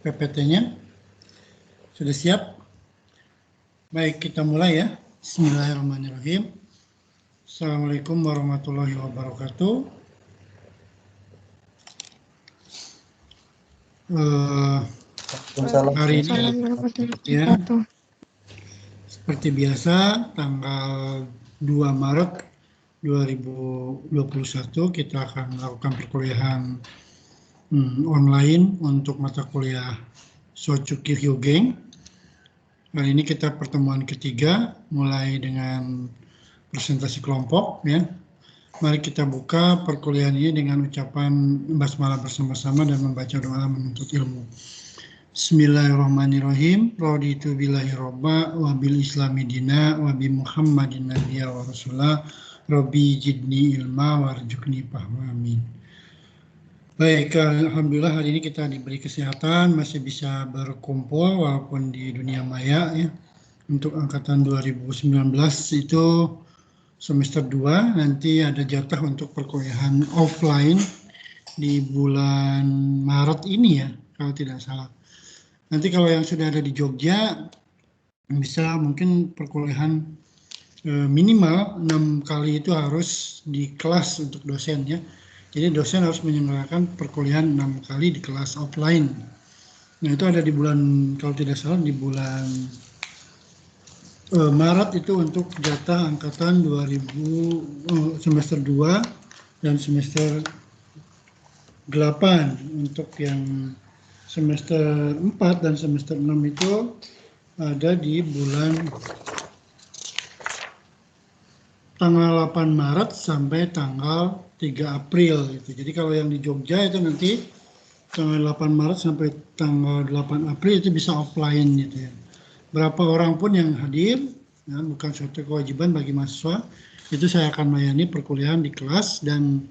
PPT-nya. Sudah siap? Baik, kita mulai ya. Bismillahirrahmanirrahim. Assalamualaikum warahmatullahi wabarakatuh. Hari ini ya, seperti biasa tanggal 2 Maret 2021 kita akan melakukan perkuliahan online untuk mata kuliah Shochuki Hyogeng. Hari ini kita pertemuan ketiga, mulai dengan presentasi kelompok ya. Mari kita buka perkuliahan ini dengan ucapan basmalah bersama-sama dan membaca doa menuntut ilmu. Bismillahirrahmanirrahim. Raditu billahi robba wa bil islami dina wa bi Muhammadin nabiyya wa rasulah. Rabbi jidni ilma warjukni fahma. Amin. Baik, alhamdulillah hari ini kita diberi kesehatan, masih bisa berkumpul walaupun di dunia maya ya. Untuk angkatan 2019 itu semester 2, nanti ada jatah untuk perkuliahan offline di bulan Maret ini ya, kalau tidak salah. Nanti kalau yang sudah ada di Jogja, bisa mungkin perkuliahan minimal 6 kali itu harus di kelas untuk dosen ya. Jadi dosen harus menyelenggarakan perkuliahan 6 kali di kelas offline. Nah itu ada di bulan, kalau tidak salah di bulan Maret itu untuk jatah angkatan 2000 semester 2 dan semester 8. Untuk yang semester 4 dan semester 6 itu ada di bulan tanggal 8 Maret sampai tanggal 3 April gitu. Jadi kalau yang di Jogja itu nanti tanggal 8 Maret sampai tanggal 8 April itu bisa offline gitu ya. Berapa orang pun yang hadir, ya, bukan suatu kewajiban bagi mahasiswa, itu saya akan melayani perkuliahan di kelas dan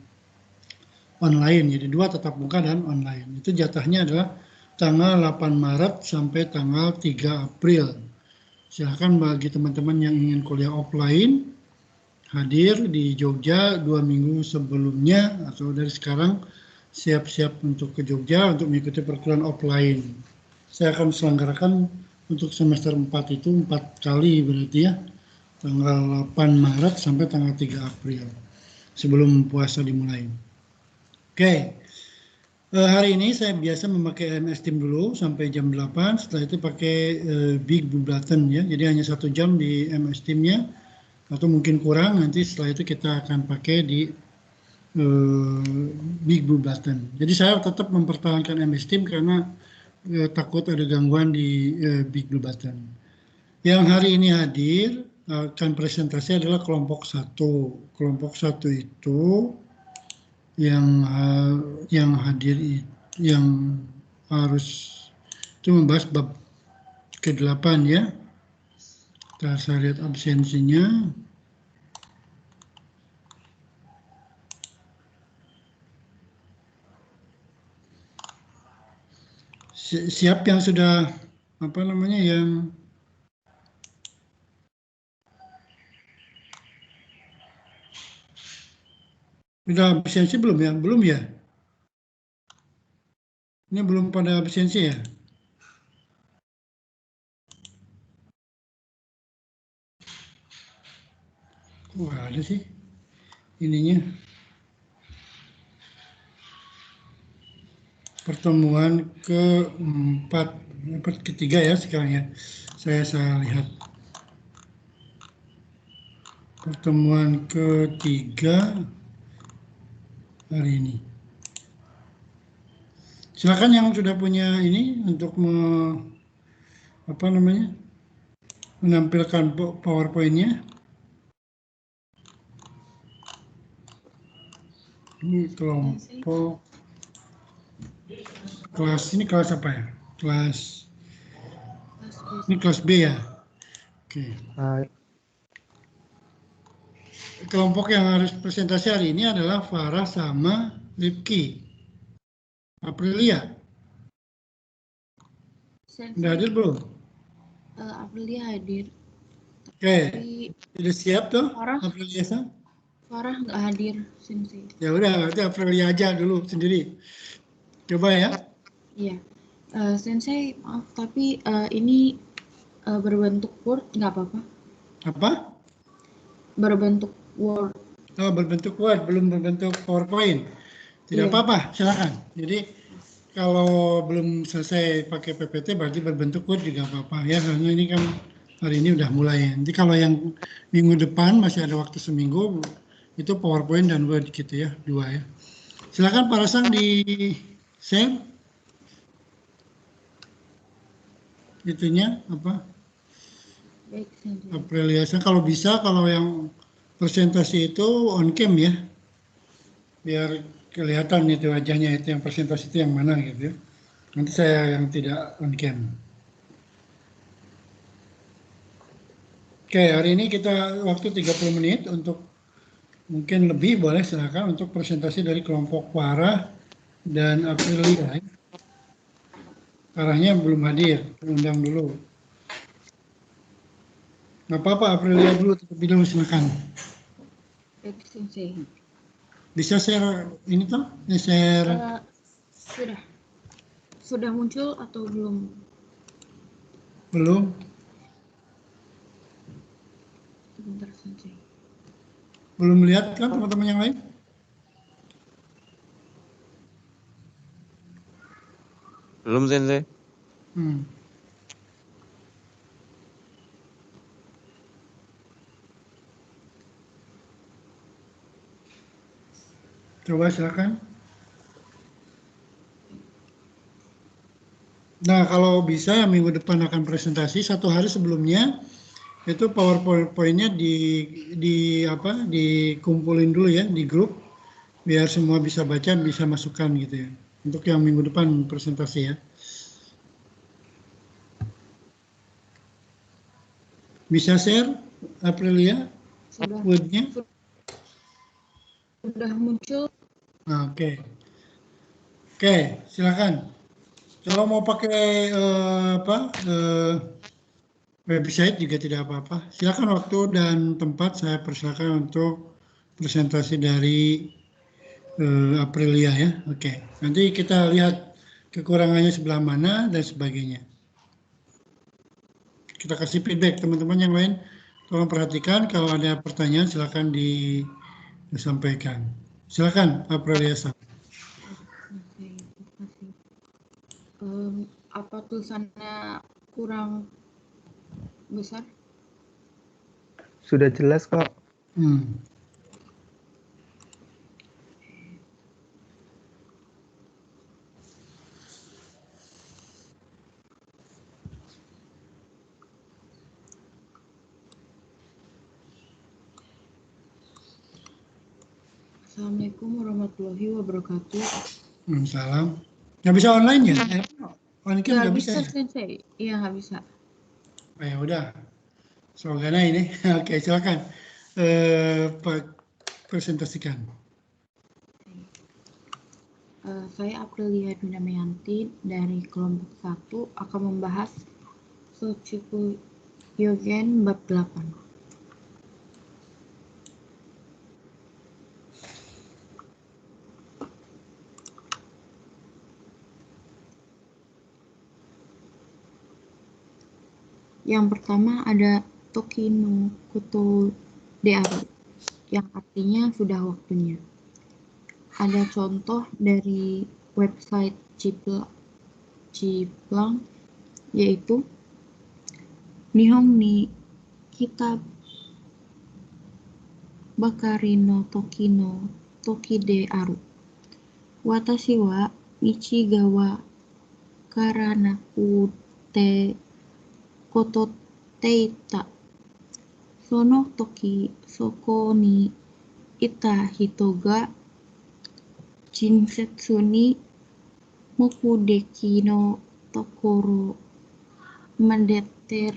online. Jadi 2 tatap muka dan online. Itu jatahnya adalah tanggal 8 Maret sampai tanggal 3 April. Silakan bagi teman-teman yang ingin kuliah offline, hadir di Jogja 2 minggu sebelumnya atau dari sekarang siap-siap untuk ke Jogja untuk mengikuti perkuliahan offline. Saya akan selenggarakan untuk semester 4 itu 4 kali berarti ya, tanggal 8 Maret sampai tanggal 3 April sebelum puasa dimulai. Oke, hari ini saya biasa memakai MS Team dulu sampai jam 8, setelah itu pakai Big Blue Button ya, jadi hanya 1 jam di MS Team-nya atau mungkin kurang, nanti setelah itu kita akan pakai di Big Blue Button. Jadi saya tetap mempertahankan MS Team karena takut ada gangguan di Big Blue Button. Yang hari ini hadir akan presentasi adalah kelompok 1. Kelompok 1 itu yang hadir yang harus itu membahas bab ke-8 ya. Saya lihat absensinya. Siap yang sudah yang sudah absensi belum ya? Belum ya? Ini belum pada absensi ya? Wah, ada sih ininya. Pertemuan ketiga ya sekarang ya. Saya lihat. Pertemuan ketiga hari ini. Silakan yang sudah punya ini untuk menampilkan PowerPoint-nya. Ini kelompok kelas, ini kelas apa ya? Ini kelas B ya? Oke. Kelompok yang harus presentasi hari ini adalah Farah sama Rifki. Aprilia. Sudah hadir belum? Aprilia hadir. Oke. Sudah siap tuh? Aprilia sama? Farah nggak hadir, Sensei. Ya udah, berarti Aprilia aja dulu sendiri. Coba ya. Iya. Sensei, maaf, tapi ini berbentuk Word nggak apa-apa? Apa? Berbentuk Word. Oh, berbentuk Word, belum berbentuk PowerPoint. Tidak Iya. apa-apa, silakan. Jadi kalau belum selesai pakai PPT berarti berbentuk Word juga apa-apa ya, karena ini kan hari ini udah mulai. Nanti kalau yang minggu depan masih ada waktu seminggu, itu PowerPoint dan Word gitu ya, dua ya. Silakan Pak Rasang di share itunya apa Baik, Sensei. Aprilia. Kalau bisa kalau yang presentasi itu on cam ya, biar kelihatan itu wajahnya itu yang presentasi itu yang mana gitu ya. Nanti saya yang tidak on cam. Oke, hari ini kita waktu 30 menit untuk mungkin lebih boleh silakan untuk presentasi dari kelompok Farah dan Aprilia. Farahnya belum hadir, undang dulu. Nggak apa-apa, Aprilia dulu terlebih dahulu silakan. Baik, Sensei. Bisa share ini tuh, share Sudah. Sudah muncul atau belum? belum? Sebentar, Sensei. Belum lihat kan teman-teman yang lain? Belum, Sensei. Hmm. Coba silakan. Nah, kalau bisa yang minggu depan akan presentasi, satu hari sebelumnya itu PowerPoint-nya dikumpulin dulu ya di grup biar semua bisa baca, bisa masukkan gitu ya. Untuk yang minggu depan presentasi ya. Bisa share Aprilia Sudah. Word-nya? Sudah muncul. Nah, oke. Oke, silakan. Kalau mau pakai website juga tidak apa-apa. Silakan waktu dan tempat saya persilakan untuk presentasi dari Aprilia ya. Oke. Nanti kita lihat kekurangannya sebelah mana dan sebagainya. Kita kasih feedback teman-teman yang lain. Tolong perhatikan kalau ada pertanyaan silakan disampaikan. Silakan Aprilia. Sensei, terima kasih. Apa tulisannya kurang besar? Sudah jelas kok. Hmm. Assalamualaikum warahmatullahi wabarakatuh. Salam. Nggak bisa online ya? On cam Nggak nggak bisa bisa, ya? Sensei. Iya, nggak bisa. Oh, ya udah. Slogannya ini. Oke, silakan. Pak presentasikan. Saya Aprilia Damayanti dari kelompok 1 akan membahas Yogen bab 8. Yang pertama ada Toki no Koto de Aru, yang artinya sudah waktunya. Ada contoh dari website Ciplang, yaitu Nihon ni Kitab Bakari no Toki de Aru. Watashi wa Ichigawa Karanaku te Koto teita. Sono toki soko ni ita hito ga jinsetsu ni mokudeki no tokoro madete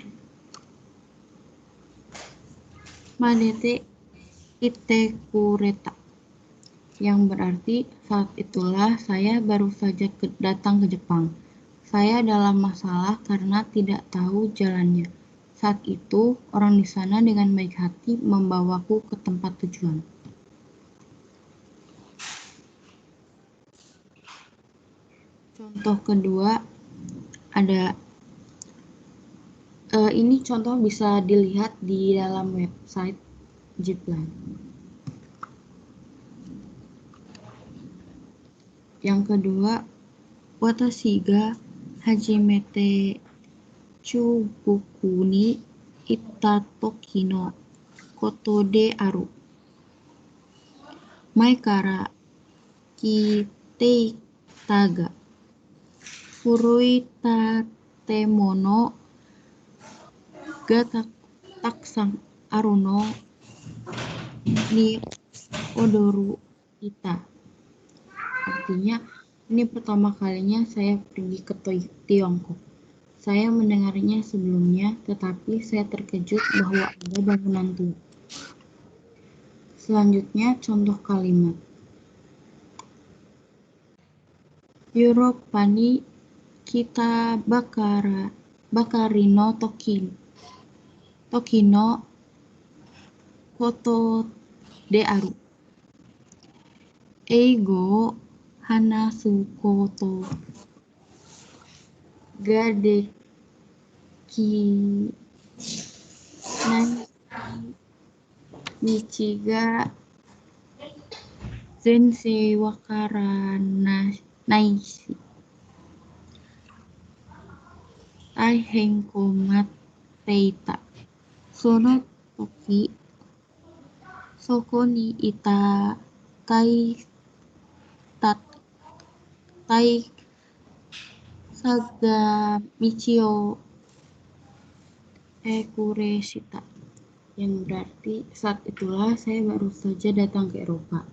ite kureta, yang berarti saat itulah saya baru saja datang ke Jepang. Saya dalam masalah karena tidak tahu jalannya. Saat itu, orang di sana dengan baik hati membawaku ke tempat tujuan. Contoh kedua, ada ini contoh bisa dilihat di dalam website Zipline. Yang kedua, watashi ga hajimete chubuku ni itta toki no koto de aru. Mae kara kiteita ga furui tatemono ga takusan aru no ni odoru ita. Artinya, ini pertama kalinya saya pergi ke Tiongkok. Saya mendengarnya sebelumnya, tetapi saya terkejut bahwa ada bangunan tua. Selanjutnya, contoh kalimat. Yoroppa ni kita bakari no toki no koto de aru. Eigo hanasu koto ga deki nichi ga zensei wakaranai shi taihen komatteita. Sono toki soko ni ita Sagamichi o Ekureshita, yang berarti saat itulah saya baru saja datang ke Eropa.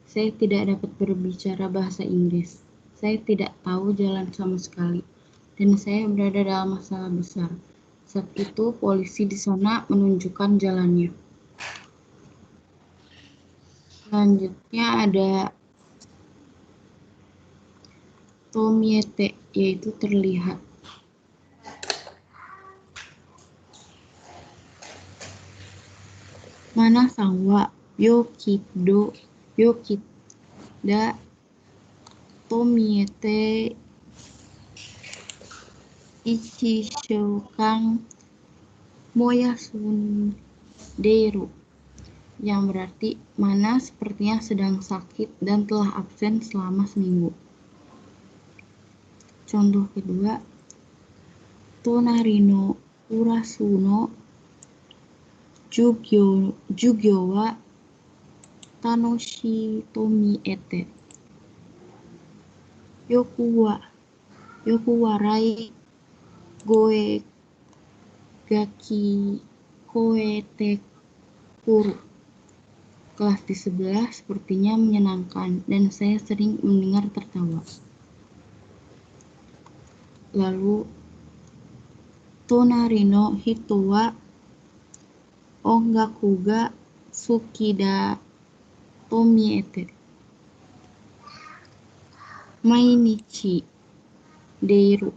Saya tidak dapat berbicara bahasa Inggris. Saya tidak tahu jalan sama sekali, dan saya berada dalam masalah besar. Saat itu polisi di sana menunjukkan jalannya. Selanjutnya ada tomiete, yaitu terlihat. Mana-san wa yokida tomiete ichi shoukan moyasundeiru, yang berarti Mana sepertinya sedang sakit dan telah absen selama seminggu. Contoh kedua, tonari no urasu no jugyo wa tanoshi tomiete. Yoku warai goe gaki koete kuru. Kelas di sebelah sepertinya menyenangkan dan saya sering mendengar tertawa. Lalu, tonari no hito wa ongaku ga suki da tomiete. Mainichi deiru,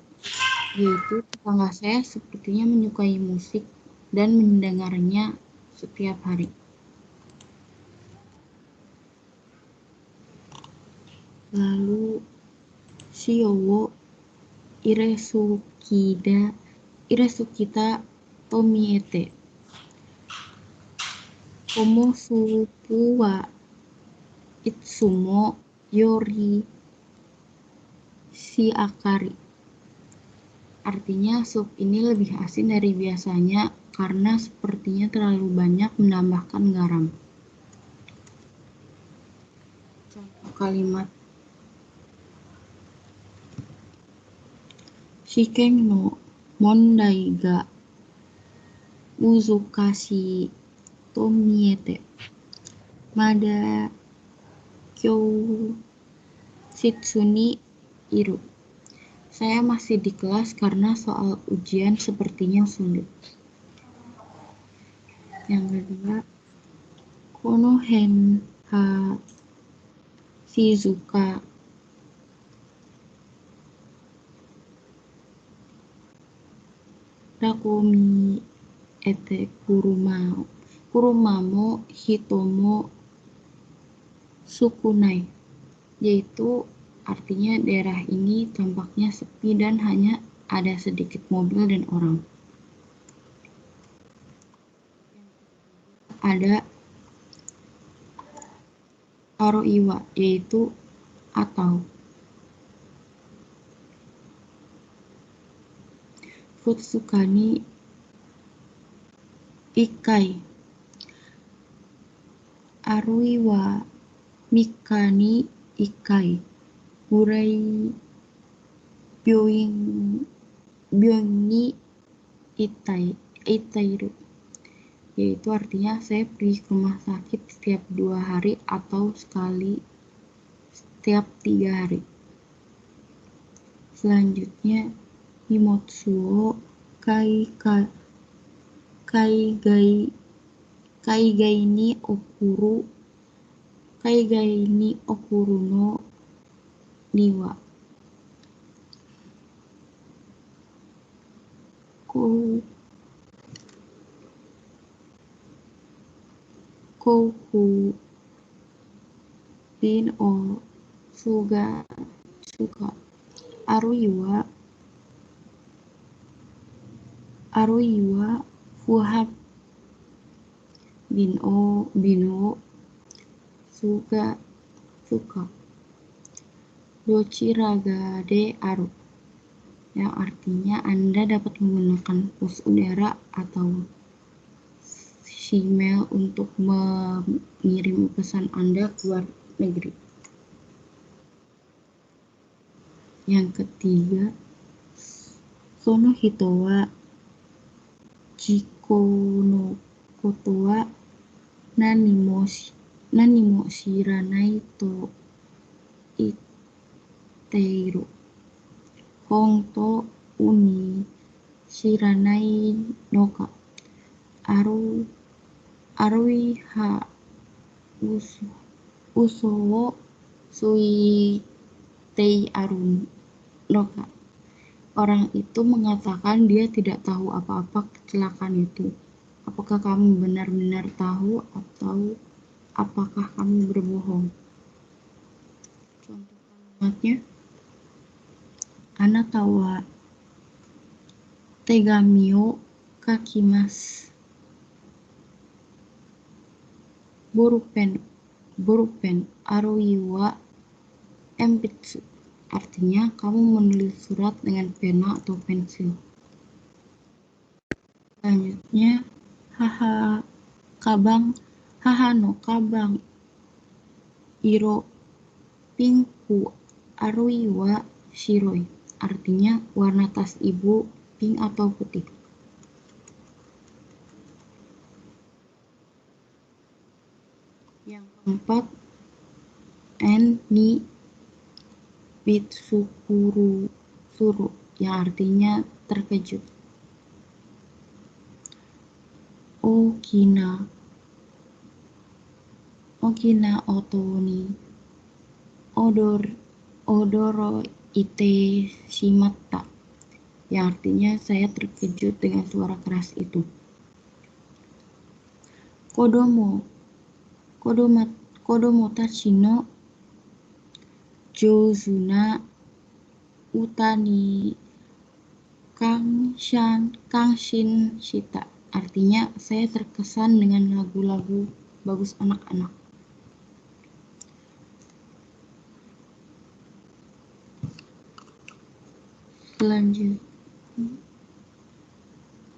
yaitu tetangga saya sepertinya menyukai musik dan mendengarnya setiap hari. Lalu, shio wo iresukita tomiete. Komosupu wa itsumo yori shiakari. Artinya sup ini lebih asin dari biasanya karena sepertinya terlalu banyak menambahkan garam. Contoh kalimat. Shiken no mondai ga muzukashi tomiete. Mada kyoshitsu ni iru. Saya masih di kelas karena soal ujian sepertinya sulit. Yang kedua, kono hen ha shizuka. Rakomi ete kurumamo hitomo sukunai, yaitu artinya daerah ini tampaknya sepi dan hanya ada sedikit mobil dan orang. Ada aroiwa, yaitu atau. Futsukani ikai. Aroiwa mikani ikai. Burai byoing ni itairu. Yaitu artinya saya pergi ke rumah sakit setiap 2 hari atau sekali setiap 3 hari. Selanjutnya, Himotsuo Kaigai ni okuru no niwa. Koku bin o suga aruiwa fuhab bin o suga dochiraga de aru, yang artinya Anda dapat menggunakan pos udara atau Gmail untuk mengirim pesan Anda ke luar negeri. Yang ketiga, sono hito wa jiko no koto wa nani mo shiranai to iteiru. Honto uni shiranai no ka arui ha uso wo suitei arun noka. Orang itu mengatakan dia tidak tahu apa-apa kecelakaan itu. Apakah kamu benar-benar tahu atau apakah kamu berbohong? Contoh kalimatnya, Anata wa tegami o kakimasu. Borupen arui wa enpitsu. Artinya, kamu menulis surat dengan pena atau pensil. Selanjutnya, haha no kabang iro pinku arui wa shiroi. Artinya, warna tas ibu pink atau putih. Yang keempat, en ni bitsukuru suru, yang artinya terkejut. Okina oto ni odoro ite shimatta, yang artinya saya terkejut dengan suara keras itu. Kodomo tachi no jouzu na uta ni kanshin shita. Artinya, saya terkesan dengan lagu-lagu bagus anak-anak. Selanjutnya,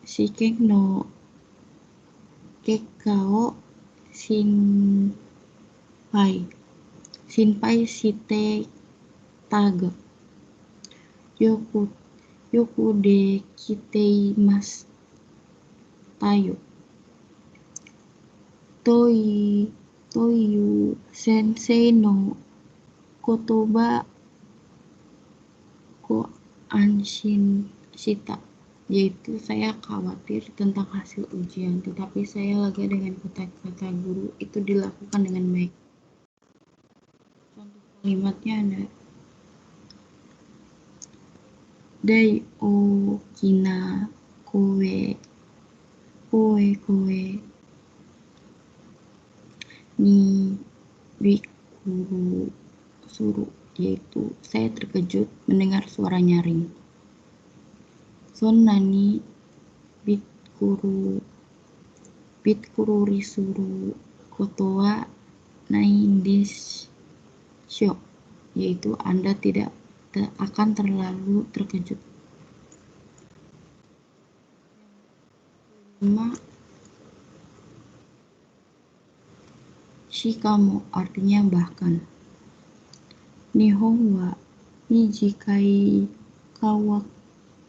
shiken no kekka o shinpai shite taga. Yoku de kiteimasu tayo. Toiyu sensei no kotoba ko anshin shita. Yaitu saya khawatir tentang hasil ujian, tetapi saya lega dengan kata-kata guru itu dilakukan dengan baik. Contoh kalimatnya ada dai o kina koe ni bikuru suru, yaitu saya terkejut mendengar suara nyaring. Sonnani bitkururisuru koto wa nai desho, yaitu Anda tidak akan terlalu terkejut. 5. Shikamo artinya bahkan. Nihon wa nijikai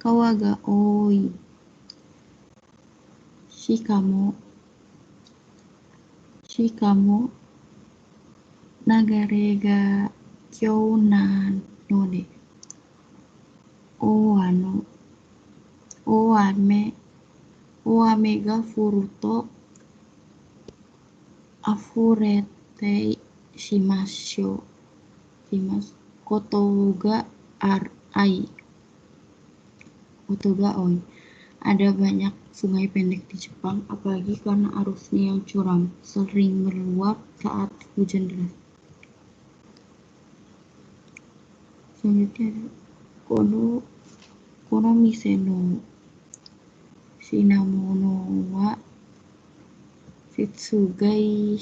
kawaga oi. Shikamo nagare ga kyou na node oame ga furu to afurete shimasu koto ga oi. Ada banyak sungai pendek di Jepang, apalagi karena arusnya yang curam, sering meluap saat hujan deras. Selanjutnya ada kono mise no shinamono wa Shitsugai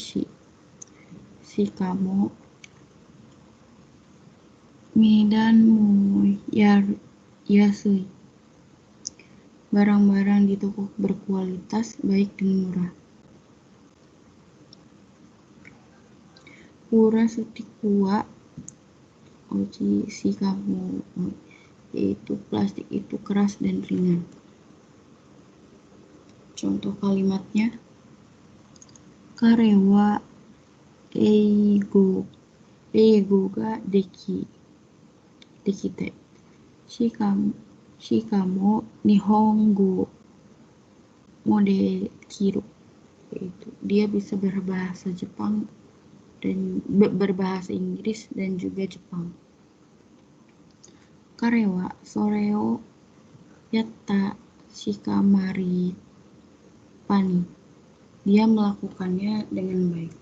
Shikamo Midan mo yasui. Barang-barang di toko berkualitas baik dan murah. Ura sutiku wa oji shikamo, yaitu plastik itu keras dan ringan. Contoh kalimatnya: Kare wa eigo ga dekite. Shikamo nihongo mo dekiru, yaitu dia bisa berbahasa Jepang dan berbahasa Inggris dan juga Jepang. Kare wa sore o yatta shikamari pani. Dia melakukannya dengan baik.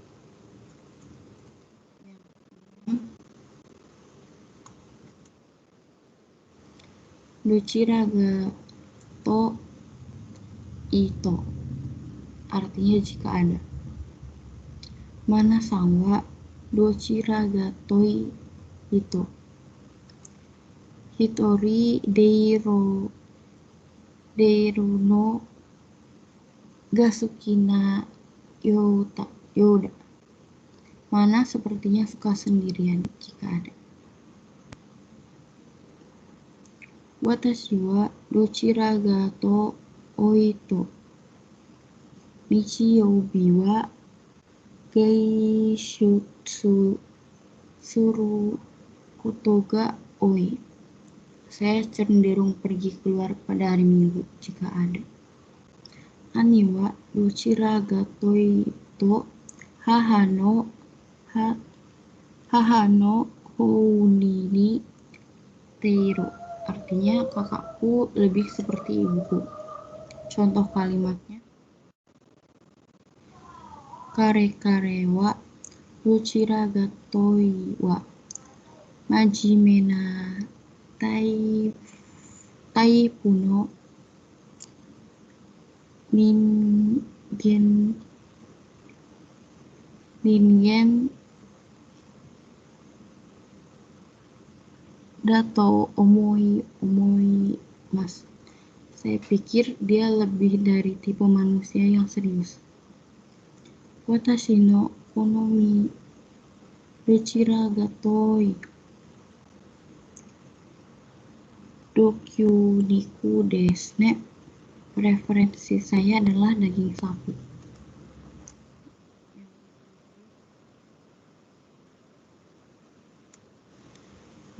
Dochira ga to ito artinya jika ada. Mana sangwa dochira ga toi ito. Hitori deiru no gasukina yoda. Mana sepertinya suka sendirian jika ada. Watashi wa dochira ga to oito. Nichiyoubi wa geishutsu suru koto ga oi. Saya cenderung pergi keluar pada hari Minggu jika ada. Ani wa dochira ga toito haha no houni ni teiru. Artinya kakakku lebih seperti ibuku. Contoh kalimatnya: Kare wa dochira ga toi wa majime na taipu no ningen dato omoi mas. Saya pikir dia lebih dari tipe manusia yang serius. Watashi no konomi dochira ga toi. Dokyu niku desu ne. Preferensi saya adalah daging sapi.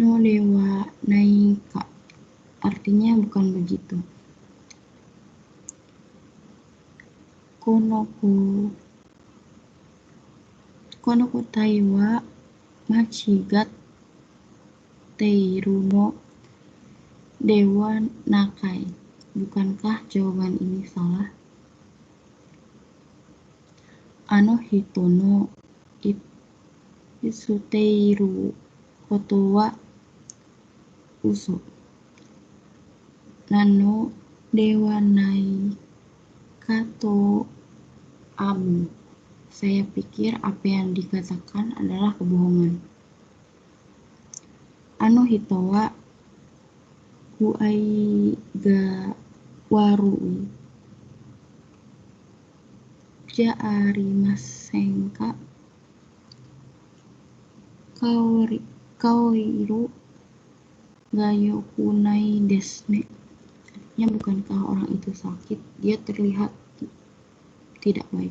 No dewa naika artinya bukan begitu. Konoko tai wa machigat teiru no dewa nakai. Bukankah jawaban ini salah? Ano hito no isuteiru koto wa uso. nano dewanai kato abu. Saya pikir apa yang dikatakan adalah kebohongan. Ano hitowa kuai ga warui jaarimasenka kaoru gayokunai desne. Artinya, bukankah orang itu sakit? Dia terlihat tidak baik.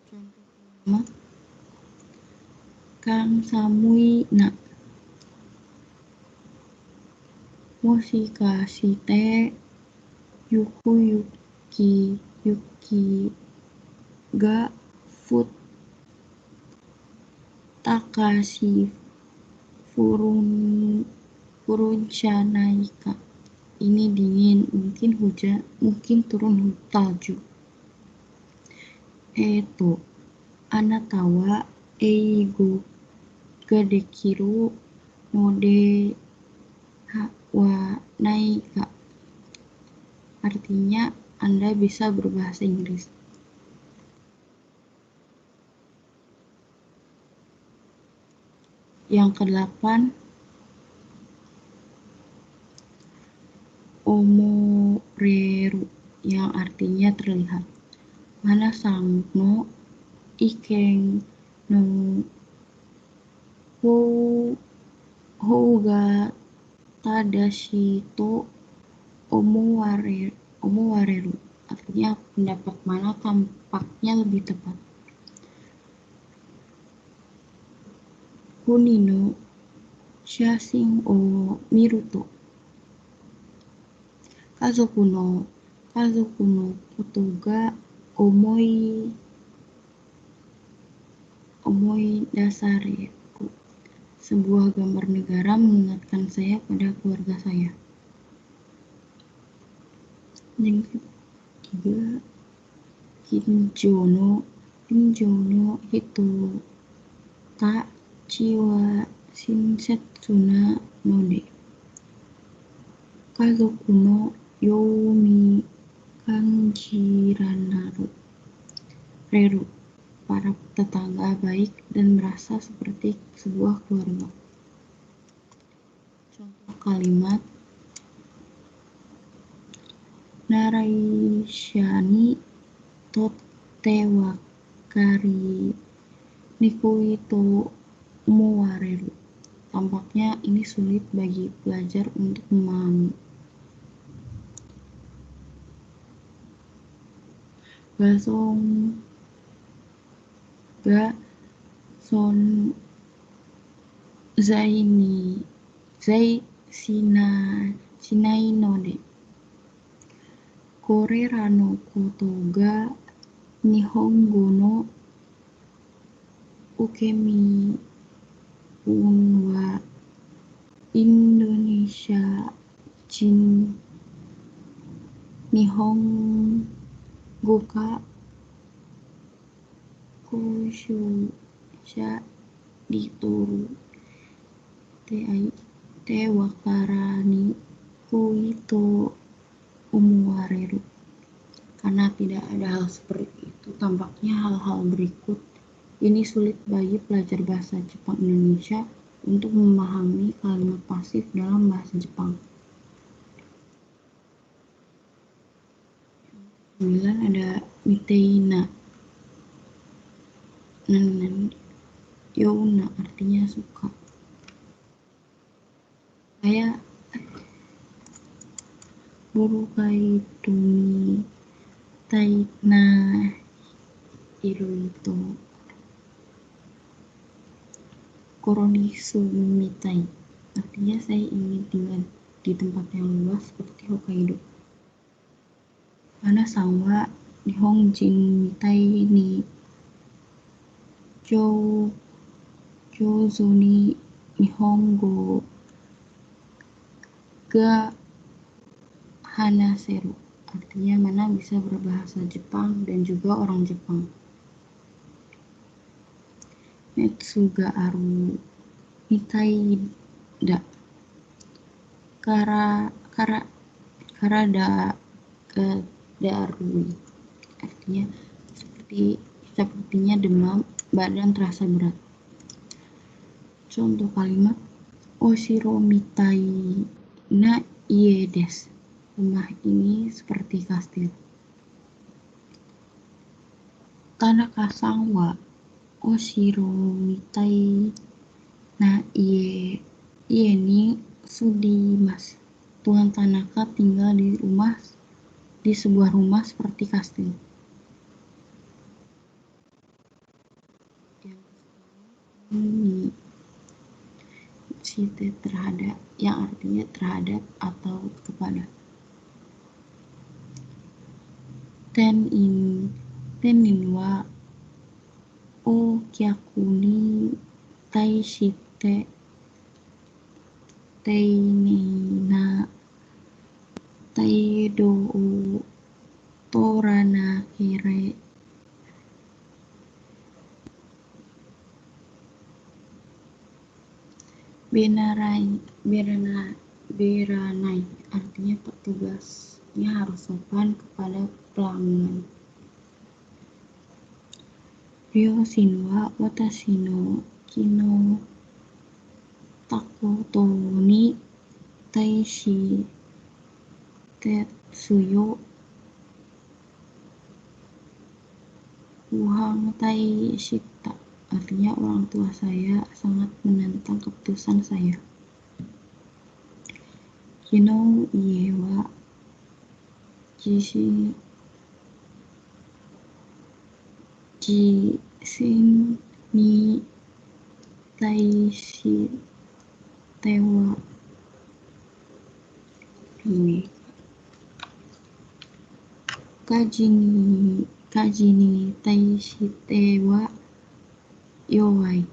Contoh kelima, Kang Samui na moshikashite yuki ga takashi furunsanaika. Ini dingin, mungkin hujan, mungkin turun salju. Anata wa eigo ga dekiru node wa naika. Artinya, Anda bisa berbahasa Inggris. Yang kedelapan, omoreru, yang artinya terlihat. Mana sang no ikeng no houga tadashi to omowareru. Artinya, pendapat mana tampaknya lebih tepat. Kuni no shashin o miruto kazoku no koto ga omoi dasareru. Sebuah gambar negara mengingatkan saya pada keluarga saya. Yang ketiga, Kinjo no hito ta chiwa shinsetsuna node. Kazoku no youmi kanjiranaru. Para tetangga baik dan merasa seperti sebuah keluarga. Contoh kalimat, Naraishani totte wakari nikui to omowareru. Tampaknya ini sulit bagi pelajar untuk memahami. Ga son sinai node. Korera no koto ga nihongo no ukemi wa Indonesia jin nihongo ka kushusha ditoru te wakarani kuito omowareru. Karena tidak ada hal seperti itu, tampaknya hal-hal berikut ini sulit bagi pelajar bahasa Jepang Indonesia untuk memahami kalimat pasif dalam bahasa Jepang. 9 ada miteina youna, artinya suka. Saya burukai tumi taina iruito koronisu mitai. Artinya, saya ingin tinggal di tempat yang luas seperti Hokkaido. Mana sangwa nihonjin mitai ni jouzu ni nihongo ga hanaseru. Artinya, mana bisa berbahasa Jepang dan juga orang Jepang. Metsu ga aru mitai da. Karadarui, artinya sepertinya demam, badan terasa berat. Contoh kalimat Oshiro mitai na ie desu. Rumah ini seperti kastil. Tanaka-san wa oshiro mitai na ie ni sudimasu. Tuan Tanaka tinggal di sebuah rumah seperti kastil. Ini cite terhadap, yang artinya terhadap atau kepada. Tenin wa o kyaku ni taishite teinina taido o toranakere beranai, artinya petugasnya harus sopan kepada pelanggan. Ryoshin wa watashi no kino takoto ni taishi tetsuyo uhang taishita, artinya orang tua saya sangat menentang keputusan saya. Kino ie wa jisin ni taishite wa kaji ni taishite wa yowai.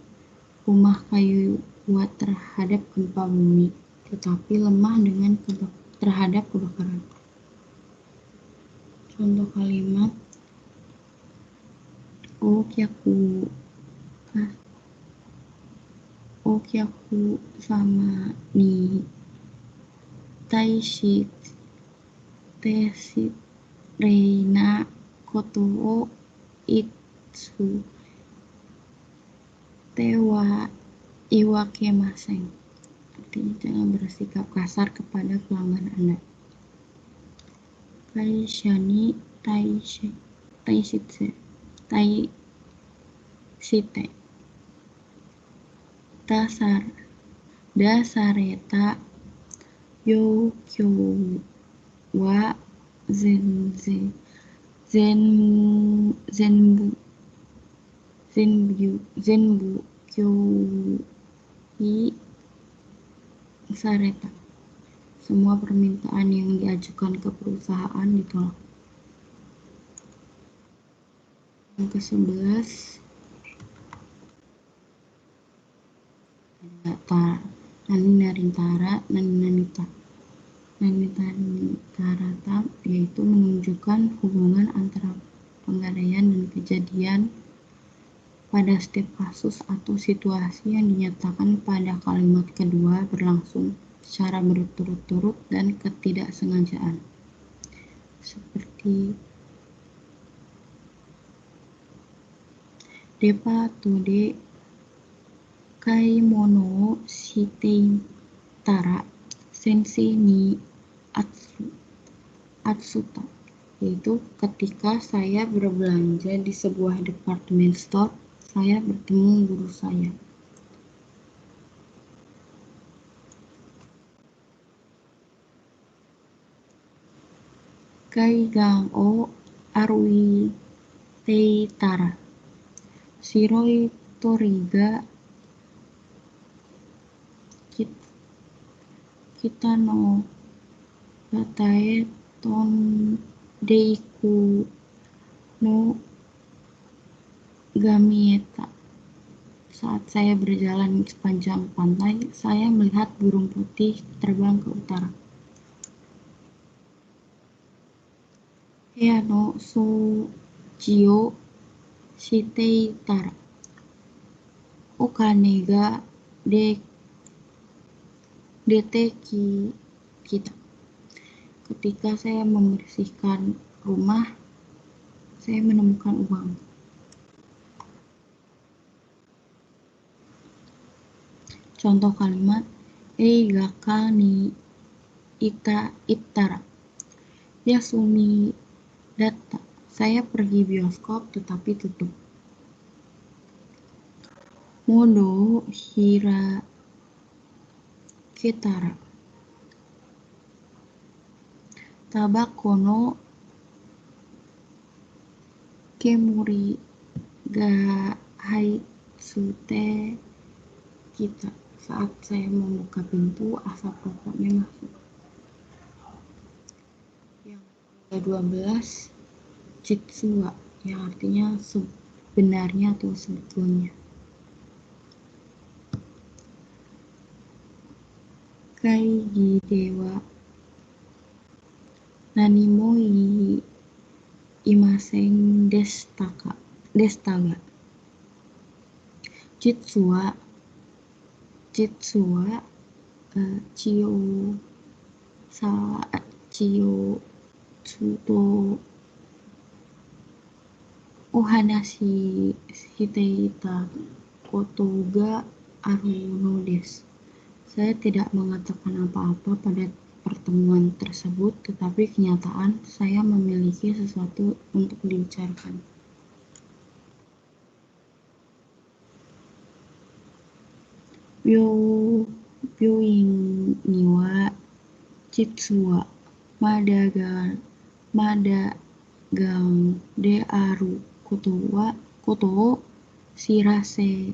Rumah kayu kuat terhadap gempa bumi, tetapi lemah terhadap kebakaran. Contoh kalimat okyaku sama ni taishi reina koto o itsu tewa iwakemasen, artinya jangan bersikap kasar kepada pelanggan Anda. Kaisha ni taishite dasareta yokyou wa zenbu kyou sareta. Semua permintaan yang diajukan ke perusahaan ditolak. Yang ke-11 ada Nani Nanitarata, yaitu menunjukkan hubungan antara penggadaian dan kejadian pada setiap kasus atau situasi yang dinyatakan pada kalimat kedua berlangsung secara berturut-turut dan ketidaksengajaan. Seperti Depa tode kaimono shiteitara sensei ni atsuta, yaitu ketika saya berbelanja di sebuah department store, saya bertemu guru saya. Kaigan o arui teitara shiroi toriga kita no batae tondeiku no gamieta. Saat saya berjalan di sepanjang pantai, saya melihat burung putih terbang ke utara. Hea no souji shiteitara okane ga deteki kita. Ketika saya membersihkan rumah, saya menemukan uang. Contoh kalimat Eiga ni itara Yasumi datta. Saya pergi bioskop tetapi tutup. Modo hira ketara tabako no kemuri ga haitsute kita. Saat saya membuka pintu, asap rokoknya masuk. Yang ke-12, Jitsuwa, yang artinya sebenarnya atau sebetulnya. Kaigi dewa nanimo imasen destaga. Jitsuwa chiyo tsuto ohanashi shiteita koto ga aru no desu. Saya tidak mengatakan apa-apa pada pertemuan tersebut, tetapi kenyataan saya memiliki sesuatu untuk dibicarakan. Byoin ni wa jitsu wa madagang de aru koto o shirase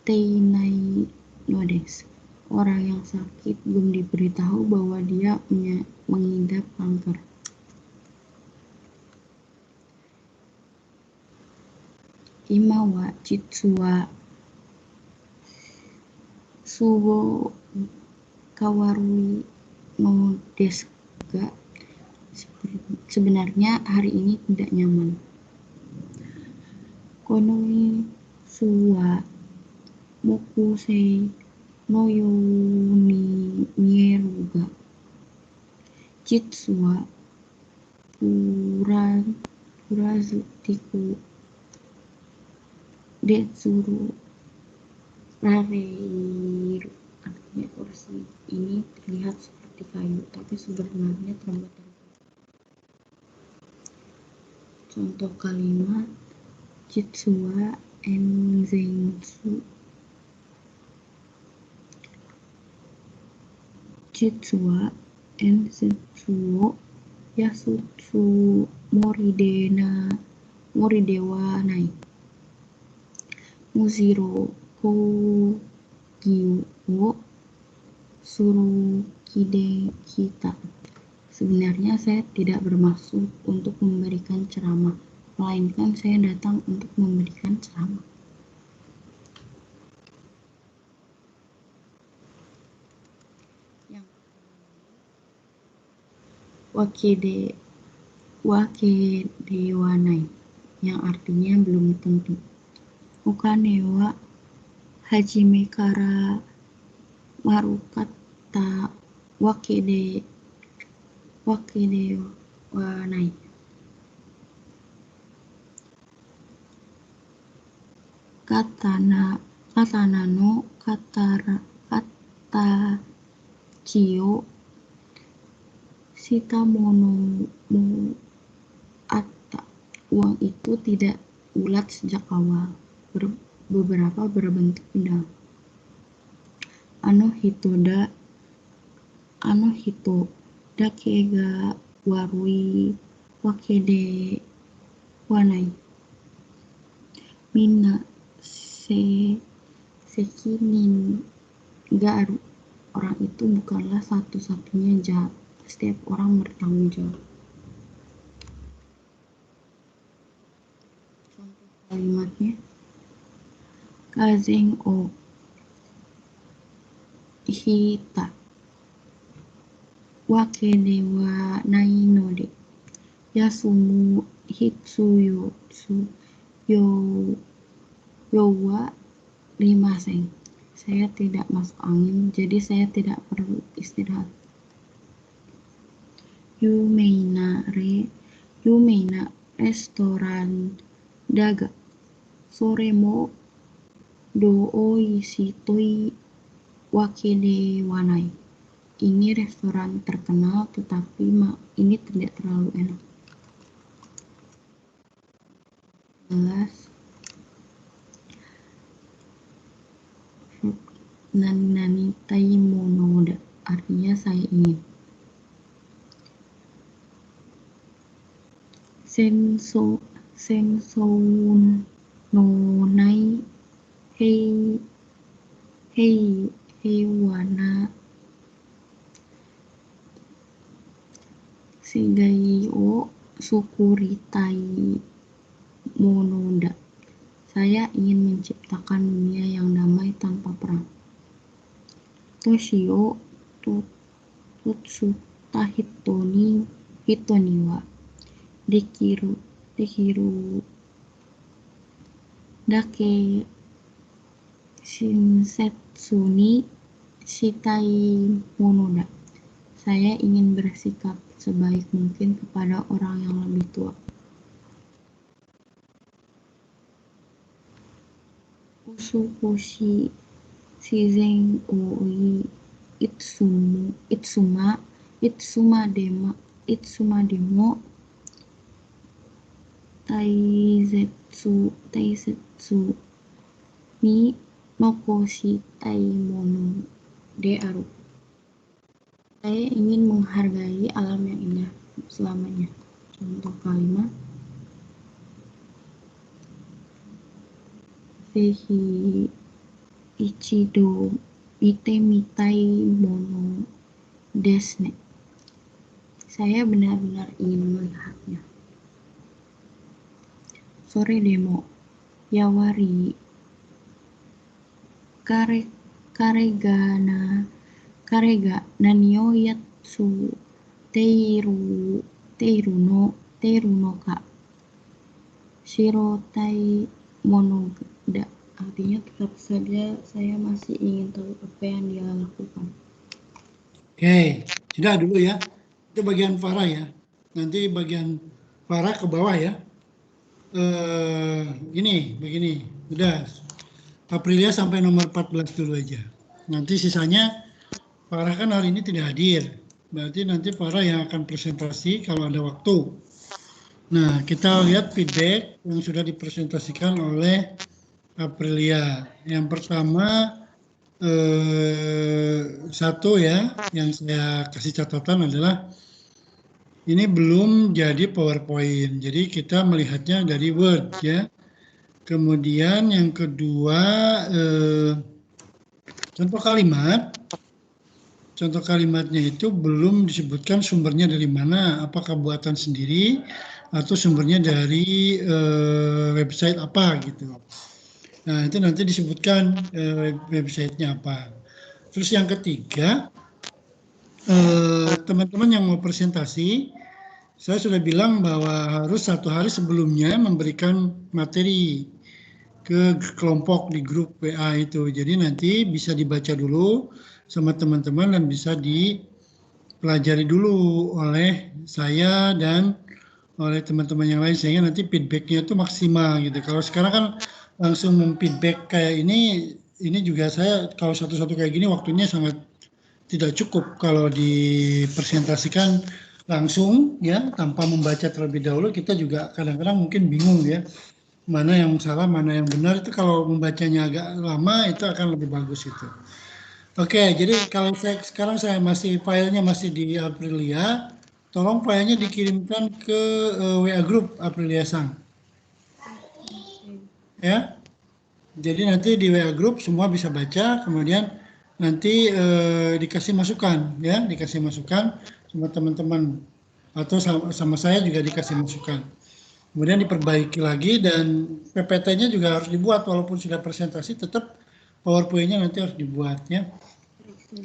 teinai no desu. Orang yang sakit belum diberitahu bahwa dia mengidap kanker. Ima wa jitsu wa sugo kawarui no desu ga. Sebenarnya hari ini tidak nyaman. Konoi suwa mokusei no you ni mieru ga. Jitsu wa furazutiku detsuru rareiru. Artinya kursi ini terlihat seperti kayu, tapi sebenarnya terbuat dari kayu. Contoh kalimat Jitsuwa enzensu. Jitsuwa enzensu yasutsu moridewa nai. Muziro kougiu wo surukide kita. Sebenarnya saya tidak bermaksud untuk memberikan ceramah, melainkan saya datang untuk memberikan ceramah. Yang wakedewanai, yang artinya belum tentu. Okane wa hajime kara marukata wakede wanai. Katana no kata chiyo shitamono mo atta. Uang itu tidak bulat sejak awal. Beberapa berbentuk pedang. Ano hito dake ga warui wakede wanai. Minna sekinin ga aru. Orang itu bukanlah satu-satunya jahat. Setiap orang bertanggung jawab. Contoh kalimatnya Kazen o hita wakede wa nai no de yasumu hitsuyo yo wa rimasen. Saya tidak masuk angin, jadi saya tidak perlu istirahat. Yumeina restoran daga. Sore mo do oishitoi wake de wanai. Ini restoran terkenal, tetapi ini tidak terlalu enak. 11. Nani taimono, artinya saya ingin. Senso no nai heiwana shigai o sukuritai monoda. Saya ingin menciptakan dunia yang damai tanpa perang. Toshio tutsuta hitoni wa dekiru dake shinsetsu ni shitai monoda. Saya ingin bersikap sebaik mungkin kepada orang yang lebih tua. Usukoshi shizen o itsuma demo taizetsu ni nokoshitai mono de aru. Saya ingin menghargai alam yang indah selamanya. Contoh kalimat: Sehi ichido mite mitai mono desne. Saya benar-benar ingin melihatnya. Sore demo yawari karega nanio yatsu teiru no ka shirotai monoda. Artinya tetap saja saya masih ingin tahu apa yang dia lakukan. Oke, sudah dulu ya. Itu bagian Farah ya. Nanti bagian Farah ke bawah ya. Begini. Udah. Aprilia sampai nomor 14 dulu aja. Nanti sisanya Farah kan hari ini tidak hadir. Berarti nanti Farah yang akan presentasi kalau ada waktu. Nah, kita lihat feedback yang sudah dipresentasikan oleh Aprilia. Yang pertama, satu ya, yang saya kasih catatan adalah ini belum jadi PowerPoint. Jadi kita melihatnya dari Word ya. Kemudian yang kedua, contoh kalimatnya itu belum disebutkan sumbernya dari mana, apakah buatan sendiri atau sumbernya dari website apa gitu. Nah itu nanti disebutkan websitenya apa. Terus yang ketiga, teman-teman yang mau presentasi, saya sudah bilang bahwa harus 1 hari sebelumnya memberikan materi ke kelompok di grup WA itu. Jadi nanti bisa dibaca dulu sama teman-teman dan bisa dipelajari dulu oleh saya dan oleh teman-teman yang lain sehingga nanti feedbacknya itu maksimal gitu. Kalau sekarang kan langsung memfeedback kayak ini juga saya kalau satu-satu kayak gini waktunya sangat tidak cukup kalau dipresentasikan langsung ya tanpa membaca terlebih dahulu. Kita juga kadang-kadang mungkin bingung ya. Mana yang salah, mana yang benar, itu kalau membacanya agak lama itu akan lebih bagus itu. Oke, jadi kalau sekarang saya filenya masih di Aprilia, tolong filenya dikirimkan ke WA Group Aprilia Sang. Ya, jadi nanti di WA Group semua bisa baca, kemudian nanti dikasih masukan, ya, dikasih masukan sama teman-teman atau sama saya juga dikasih masukan. Kemudian diperbaiki lagi dan PPT-nya juga harus dibuat walaupun sudah presentasi tetap PowerPoint-nya nanti harus dibuat ya.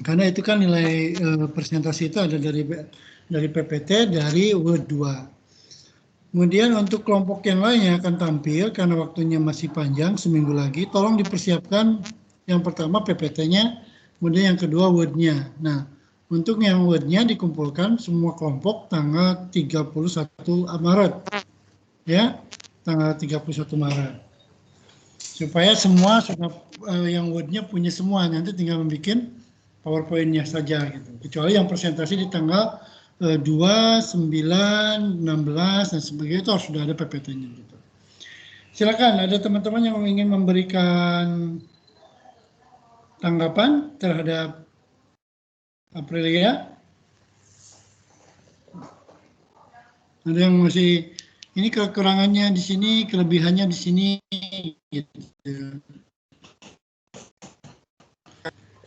Karena itu kan nilai presentasi itu ada dari PPT dari Word 2. Kemudian untuk kelompok yang lain yang akan tampil karena waktunya masih panjang seminggu lagi, tolong dipersiapkan Yang pertama PPT-nya, kemudian yang kedua word-nya. Nah, untuk yang word-nya dikumpulkan semua kelompok tanggal 31 Maret. Ya, tanggal 31 Maret. Supaya semua sudah yang word-nya punya semua, nanti tinggal membuat PowerPoint-nya saja gitu. Kecuali yang presentasi di tanggal 2, 9, 16 dan sebagainya itu harus sudah ada PPT-nya gitu. Silakan, ada teman-teman yang ingin memberikan tanggapan terhadap Aprilia? Ada yang masih ini kekurangannya di sini, kelebihannya di sini gitu.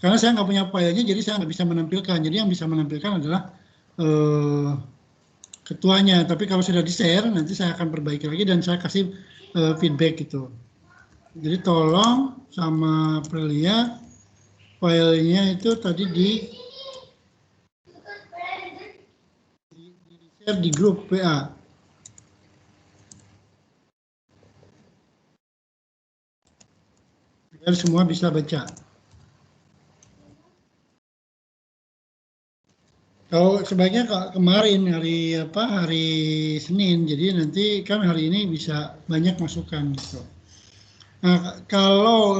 Karena saya nggak punya filenya, jadi saya nggak bisa menampilkan. Jadi yang bisa menampilkan adalah ketuanya. Tapi kalau sudah di-share, nanti saya akan perbaiki lagi dan saya kasih feedback gitu. Jadi tolong sama Aprilia, filenya itu tadi di-share di grup WA. Agar semua bisa baca. Kalau sebaiknya kemarin hari Senin, jadi nanti kan hari ini bisa banyak masukan gitu. Nah, kalau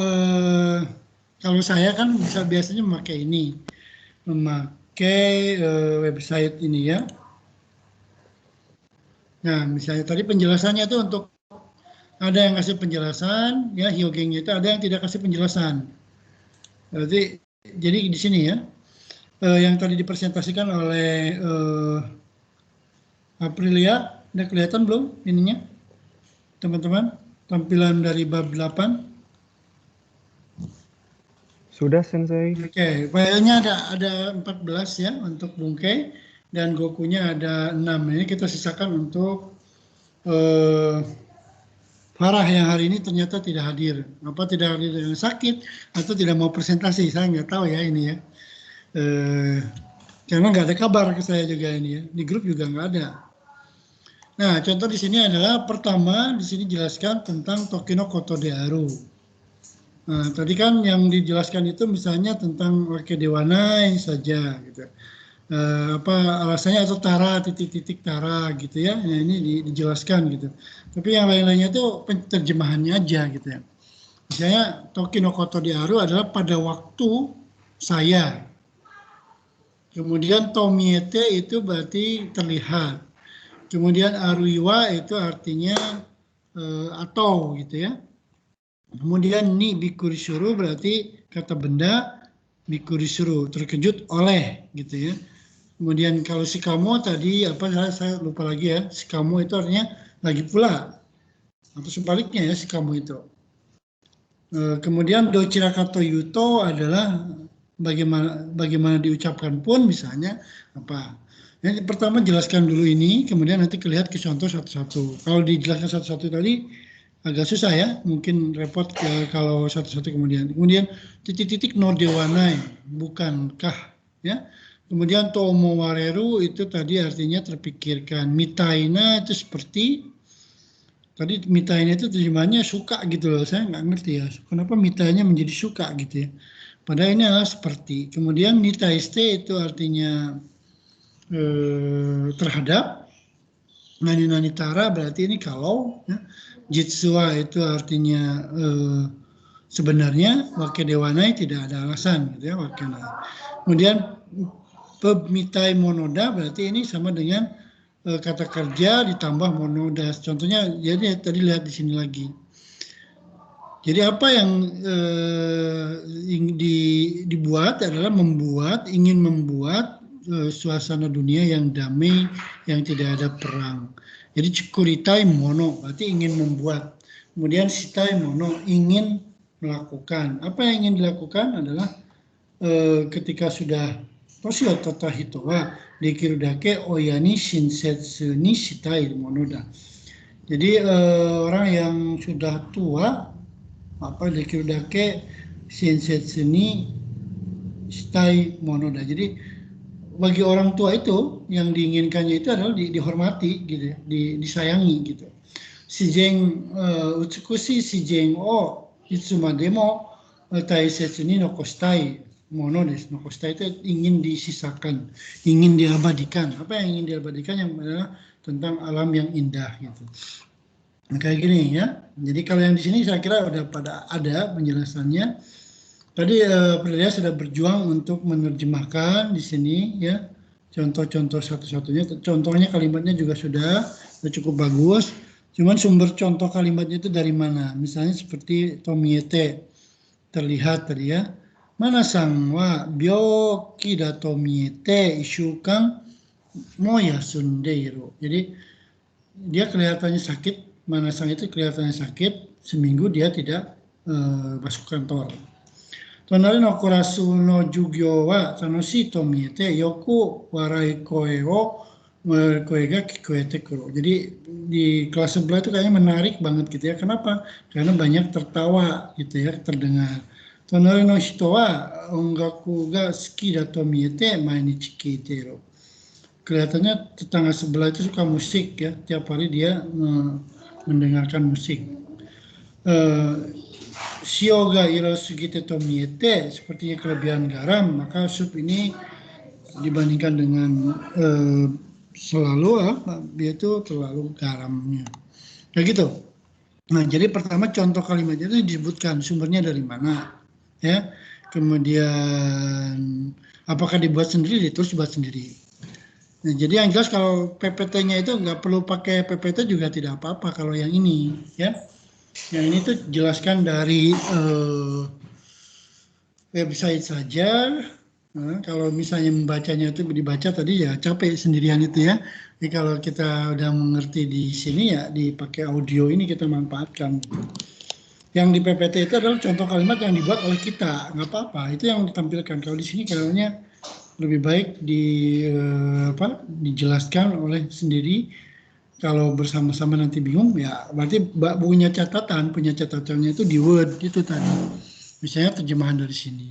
saya kan biasanya memakai website ini ya. Nah, misalnya tadi penjelasannya itu untuk ada yang kasih penjelasan, ya Hyogengnya itu ada yang tidak kasih penjelasan. Berarti jadi di sini ya. Yang tadi dipresentasikan oleh Aprilia, udah kelihatan belum ininya, teman-teman? Tampilan dari bab 8. Sudah, Sensei. Oke, filenya ada 14 ya untuk Bungke, dan Gokunya ada 6. Ini kita sisakan untuk Farah yang hari ini ternyata tidak hadir. Apa tidak hadir dengan sakit atau tidak mau presentasi, saya nggak tahu ya ini ya. Karena nggak ada kabar ke saya juga ini ya, di grup juga nggak ada. Nah, contoh di sini adalah pertama di sini jelaskan tentang Tokino Koto de Aru. Nah, tadi kan yang dijelaskan itu misalnya tentang Wake Dewanai saja gitu. Alasannya atau tara titik-titik tara gitu ya. Nah, ini dijelaskan gitu. Tapi yang lain-lainnya itu penterjemahannya aja gitu ya. Misalnya Tokino Koto de Aru adalah pada waktu saya. Kemudian Tomiete itu berarti terlihat. Kemudian Aruiwa itu artinya atau gitu ya. Kemudian ni bikurisuru berarti kata benda, bikurisuru terkejut oleh gitu ya. Kemudian kalau shikamo tadi saya lupa lagi ya. Shikamo itu artinya lagi pula. Atau sebaliknya ya shikamo itu. Kemudian dochirakato yuto adalah bagaimana diucapkan pun misalnya apa. Yang pertama jelaskan dulu ini, kemudian nanti lihat ke contoh satu-satu. Kalau dijelaskan satu-satu tadi agak susah ya, mungkin repot kalau satu-satu kemudian. Kemudian titik-titik no dewanai, bukankah ya. Kemudian tomo wareru itu tadi artinya terpikirkan. Mitaina itu seperti tadi mitaina itu terjemahannya suka gitu loh, saya nggak ngerti ya. Kenapa mitainnya menjadi suka gitu ya. Padahal ini adalah seperti. Kemudian nitaiste itu artinya terhadap. Nani tara berarti ini kalau. Ya. Jitsua itu artinya sebenarnya. Wake dewanai tidak ada alasan. Gitu ya, kemudian mitai monoda berarti ini sama dengan kata kerja ditambah monoda. Contohnya jadi tadi lihat di sini lagi. Jadi apa yang dibuat adalah ingin membuat suasana dunia yang damai, yang tidak ada perang. Jadi cikuritai mono, berarti ingin membuat. Kemudian shitai mono, ingin melakukan. Apa yang ingin dilakukan adalah ketika sudah toshio tatahito wa dekiru dake oyani shinsetsu ni shitai monoda. Jadi orang yang sudah tua dekiru dake shinsetsu ni shitai monoda. Jadi bagi orang tua itu yang diinginkannya itu adalah dihormati gitu ya, disayangi gitu. Shijeng utsukushi shijeng o itsuma demo Taisetsu ni nokostai, mono desu. Nokostai itu ingin disisakan, ingin diabadikan. Apa yang ingin diabadikan? Yang adalah tentang alam yang indah gitu. Nah, kayak gini ya. Jadi kalau yang di sini saya kira udah pada ada penjelasannya. Tadi Aprilia sudah berjuang untuk menerjemahkan di sini ya. Contoh-contoh satu-satunya. Contohnya kalimatnya juga sudah cukup bagus. Cuman sumber contoh kalimatnya itu dari mana? Misalnya seperti tomiete, terlihat tadi ya. Mana-san wa byoki da tomiete ishukan mo yasundeiru. Jadi dia kelihatannya sakit, Mana-san itu kelihatannya sakit, seminggu dia tidak masuk kantor. Tonari no kurasu no jugyo wa tanoshii to miete yoku warai koe ga kikoete kuru. Jadi di kelas sebelah itu kayaknya menarik banget gitu ya. Kenapa? Karena banyak tertawa gitu ya, terdengar. Tonari no hito wa ongaku ga suki da to miete mainichi kiiteru. Kelihatannya tetangga sebelah itu suka musik ya, tiap hari dia mendengarkan musik. Shio ga hirosugite to miete, sepertinya kelebihan garam, maka sup ini dibandingkan dengan selalu dia itu terlalu garamnya. Kayak gitu. Nah, jadi pertama contoh kalimatnya itu disebutkan sumbernya dari mana, ya. Kemudian apakah dibuat sendiri, terus dibuat sendiri. Nah, jadi yang jelas kalau PPT-nya itu nggak perlu pakai PPT juga tidak apa-apa kalau yang ini, ya. Yang ini tuh jelaskan dari website saja. Nah, kalau misalnya membacanya itu dibaca tadi ya capek sendirian itu ya. Jadi kalau kita udah mengerti di sini ya dipakai audio ini kita manfaatkan. Yang di PPT itu adalah contoh kalimat yang dibuat oleh kita, nggak apa-apa. Itu yang ditampilkan. Kalau di sini kayaknya lebih baik dijelaskan oleh sendiri. Kalau bersama-sama nanti bingung ya berarti punya catatannya itu di Word itu tadi. Misalnya terjemahan dari sini.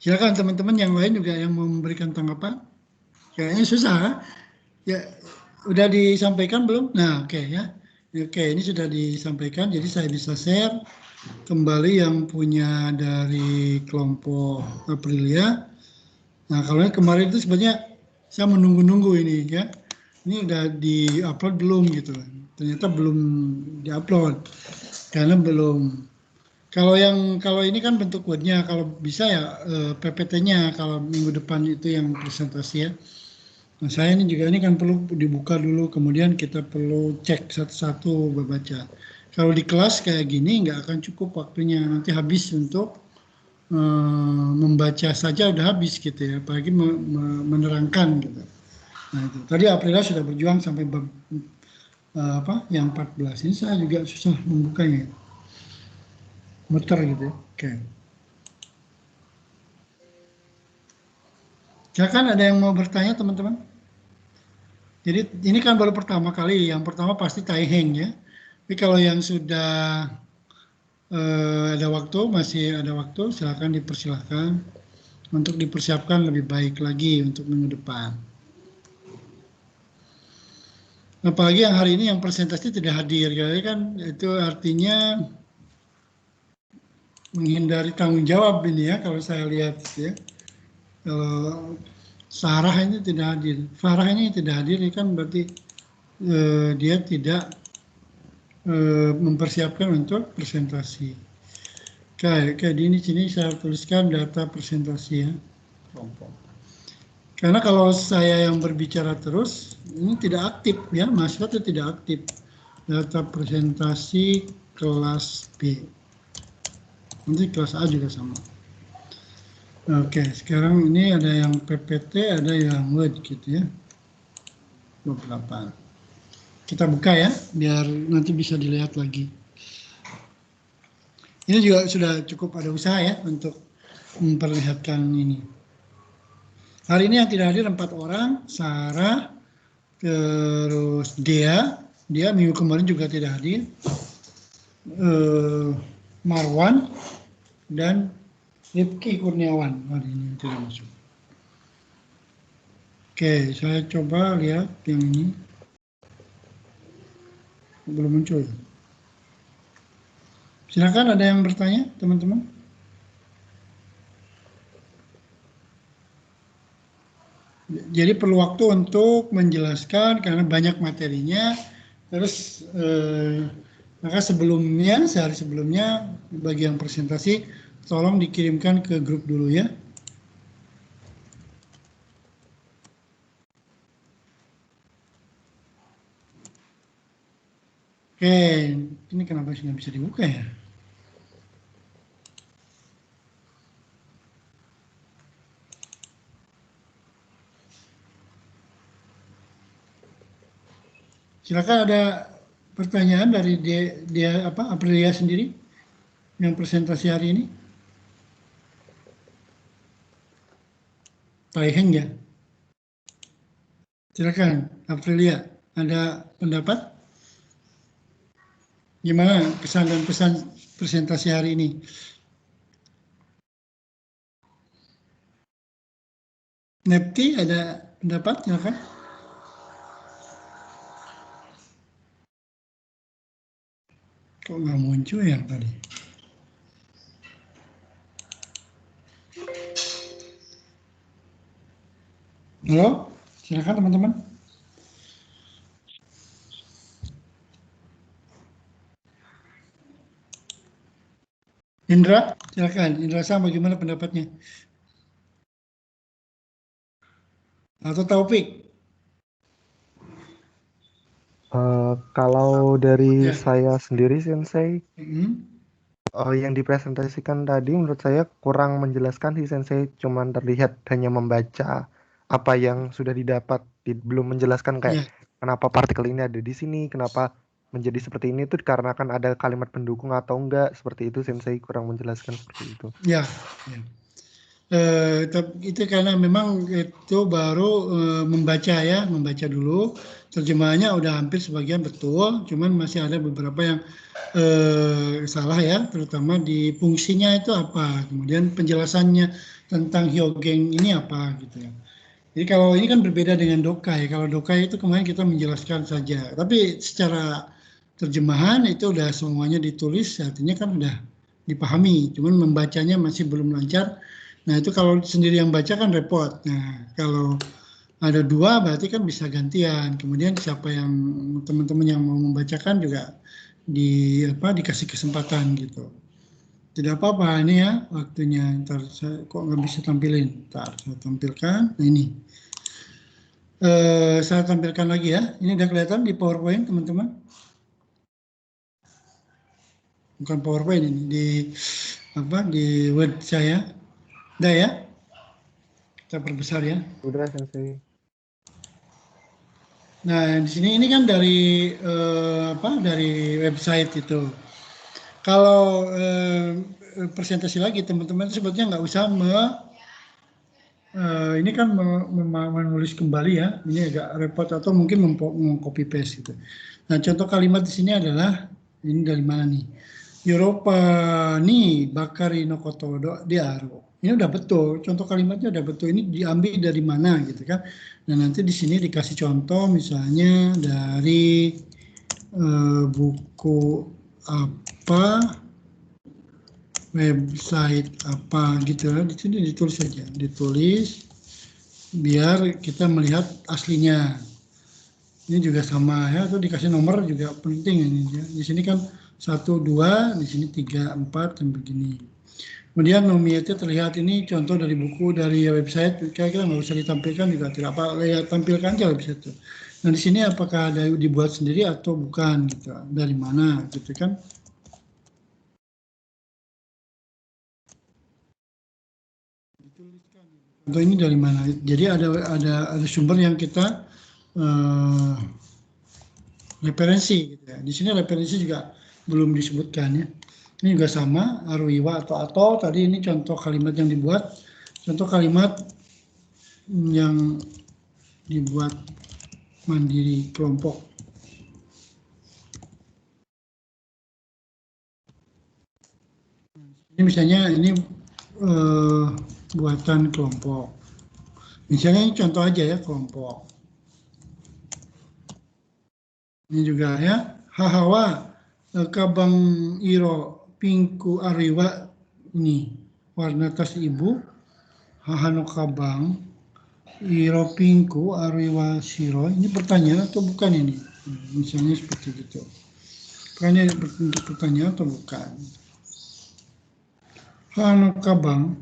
Silakan teman-teman yang lain juga yang mau memberikan tanggapan. Kayaknya susah ya. Udah disampaikan belum? Nah, oke ya. Oke, ini sudah disampaikan jadi saya bisa share kembali yang punya dari kelompok Aprilia. Nah, kalau kemarin itu sebenarnya saya menunggu-nunggu ini ya. Ini udah di-upload belum gitu. Ternyata belum di-upload karena belum. Kalau ini kan bentuk Word-nya, kalau bisa ya PPT-nya kalau minggu depan itu yang presentasi ya. Nah, saya ini juga ini kan perlu dibuka dulu, kemudian kita perlu cek satu-satu membaca. Kalau di kelas kayak gini nggak akan cukup waktunya, nanti habis untuk membaca saja udah habis gitu ya, apalagi menerangkan gitu. Nah itu tadi Aprilia sudah berjuang sampai yang 14 ini saya juga susah membukanya, muter gitu ya. Oke. Silakan ada yang mau bertanya teman-teman? Jadi ini kan baru pertama kali, yang pertama pasti Taiheng ya. Tapi kalau yang sudah ada waktu, masih ada waktu, silakan dipersilahkan untuk dipersiapkan lebih baik lagi untuk minggu depan. Apalagi yang hari ini yang presentasi tidak hadir, jadi kan itu artinya menghindari tanggung jawab ini ya kalau saya lihat ya. Kalau Sarah ini tidak hadir, Farah ini tidak hadir, ini kan berarti dia tidak mempersiapkan untuk presentasi. Kayak di sini saya tuliskan data presentasi ya. Karena kalau saya yang berbicara terus, ini tidak aktif ya, mahasiswa itu tidak aktif. Data presentasi kelas B. Nanti kelas A juga sama. Oke, sekarang ini ada yang PPT, ada yang Word gitu ya. Beberapa. Kita buka ya, biar nanti bisa dilihat lagi. Ini juga sudah cukup ada usaha ya untuk memperlihatkan ini. Hari ini yang tidak hadir 4 orang, Sarah, terus dia minggu kemarin juga tidak hadir, Marwan, dan Rifki Kurniawan hari ini tidak masuk. Oke, saya coba lihat yang ini. Belum muncul. Silakan, ada yang bertanya, teman-teman? Jadi perlu waktu untuk menjelaskan karena banyak materinya. Terus maka sebelumnya, sehari sebelumnya, bagi yang presentasi, tolong dikirimkan ke grup dulu ya. Oke, ini kenapa nggak bisa dibuka ya? Silakan, ada pertanyaan dari dia Aprilia sendiri yang presentasi hari ini. Taiheng ya. Silakan, Aprilia, ada pendapat? Gimana kesan dan pesan presentasi hari ini? Nepti, ada pendapat? Silakan. Kok nggak muncul ya tadi? Halo, silakan teman-teman. Indra, silakan. Indra Sam, bagaimana pendapatnya? Atau Taufik? Kalau dari Ya. saya sendiri, Sensei, Hmm. yang dipresentasikan tadi menurut saya kurang menjelaskan sih, Sensei. Cuman terlihat hanya membaca apa yang sudah didapat, belum menjelaskan kayak Ya. kenapa partikel ini ada di sini, kenapa menjadi seperti ini itu dikarenakan ada kalimat pendukung atau enggak, seperti itu, Sensei. Kurang menjelaskan seperti itu. Ya. Ya. Itu karena memang itu baru membaca ya, membaca dulu. Terjemahannya udah hampir sebagian betul, cuman masih ada beberapa yang salah ya, terutama di fungsinya itu apa, kemudian penjelasannya tentang Hyogeng ini apa gitu ya. Jadi kalau ini kan berbeda dengan Dokai. Kalau Dokai itu kemarin kita menjelaskan saja, tapi secara terjemahan itu udah semuanya ditulis, artinya kan udah dipahami, cuman membacanya masih belum lancar. Nah itu kalau sendiri yang baca kan repot. Nah kalau ada dua berarti kan bisa gantian. Kemudian siapa yang teman-teman yang mau membacakan juga dikasih kesempatan gitu. Tidak apa-apa ini ya waktunya. Ntar saya kok nggak bisa tampilin. Ntar saya tampilkan. Nah ini saya tampilkan lagi ya. Ini udah kelihatan di PowerPoint teman-teman. Bukan PowerPoint ini di Word saya. Udah ya. Kita perbesar ya. Udah, Sensei. Nah, di sini ini kan dari dari website itu. Kalau presentasi lagi teman-teman sebetulnya nggak usah ini kan menulis kembali ya. Ini agak repot atau mungkin mengcopy paste gitu. Nah, contoh kalimat di sini adalah ini dari mana nih? Eropa ni bakari no koto di aro. Ini udah betul, contoh kalimatnya udah betul. Ini diambil dari mana gitu kan? Nah nanti di sini dikasih contoh misalnya dari buku apa, website apa gitu ya. Di sini ditulis saja, ditulis biar kita melihat aslinya. Ini juga sama ya, atau dikasih nomor juga penting ini ya. Di sini kan 1, 2, di sini 3, 4 dan begini. Kemudian nominatnya terlihat ini contoh dari buku dari website, kira-kira nggak usah ditampilkan juga tidak apa, lihat tampilkan aja website itu. Nah di sini apakah ada dibuat sendiri atau bukan gitu, dari mana gitu kan? Contoh ini dari mana? Jadi ada sumber yang kita referensi gitu ya. Di sini referensi juga belum disebutkan ya. Ini juga sama, Aruiwa atau tadi ini contoh kalimat yang dibuat, contoh kalimat yang dibuat mandiri kelompok. Ini misalnya ini buatan kelompok. Misalnya ini contoh aja ya kelompok. Ini juga ya, hahawa kabang iro pinku ariwa ini warna tas ibu hahano kabang iro pinku ariwa shiro. Ini pertanyaan atau bukan ini? Misalnya seperti itu. Pertanyaan untuk pertanyaan atau bukan? Hahano kabang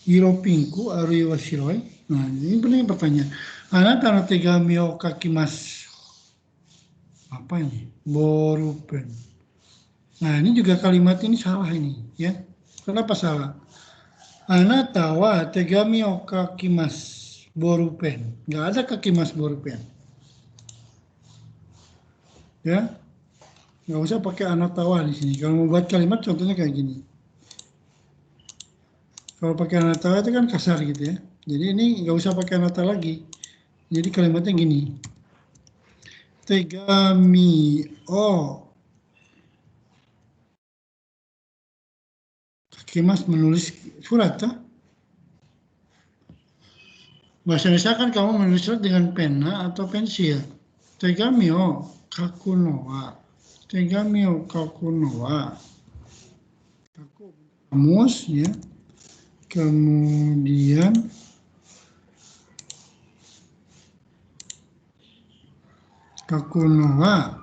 iro pinku ariwa shiro. Nah, ini benar pertanyaan. Anata no tegami o kakimasu. Apa ini? Borupen. Nah, ini juga kalimat ini salah ini, ya. Kenapa salah? Anata wa tegami o kakimasu borupen. Nggak ada kakimasu borupen. Ya. Nggak usah pakai anata wa di sini. Kalau mau buat kalimat contohnya kayak gini. Kalau pakai anata wa itu kan kasar gitu ya. Jadi ini nggak usah pakai anata lagi. Jadi kalimatnya gini. Tegami o kakimasu menulis surat, tak? Bahasa Indonesia kan kamu menulis surat dengan pena atau pensil. Tegami o kaku no wa. Tegami o kaku no wa. Kaku kamus, ya. Kemudian kaku no wa.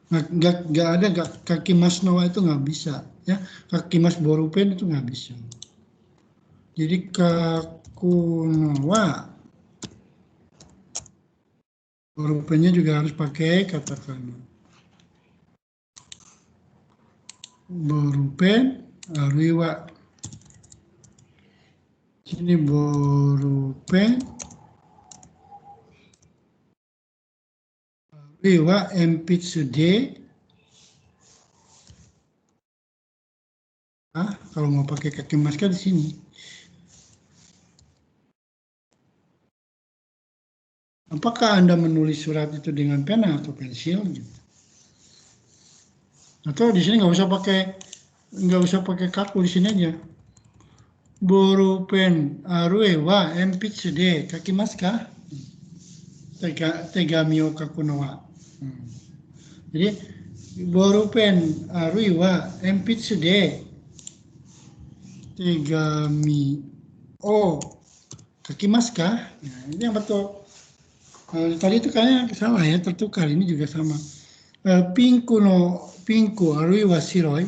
Nggak ada kakimasu no wa itu nggak bisa, ya. Kakimasu borupen itu nggak bisa. Jadi kaku no wa borupennya juga harus pakai katakana. Borupen ariwa. Ini borupen ariwa empitsude. Kalau mau pakai kakimasu kan di sini. Apakah Anda menulis surat itu dengan pena atau pensil gitu? Atau di sini nggak usah pakai kaku di sini aja. Borupen arue wa empitsude kakimasu ka? Tegami o kaku no wa. Jadi borupen arue wa empitsude tegami o kakimasu ka? Nah, ini yang betul. Tadi itu kayaknya salah ya, tertukar. Ini juga sama. Pinku arui wa shiroi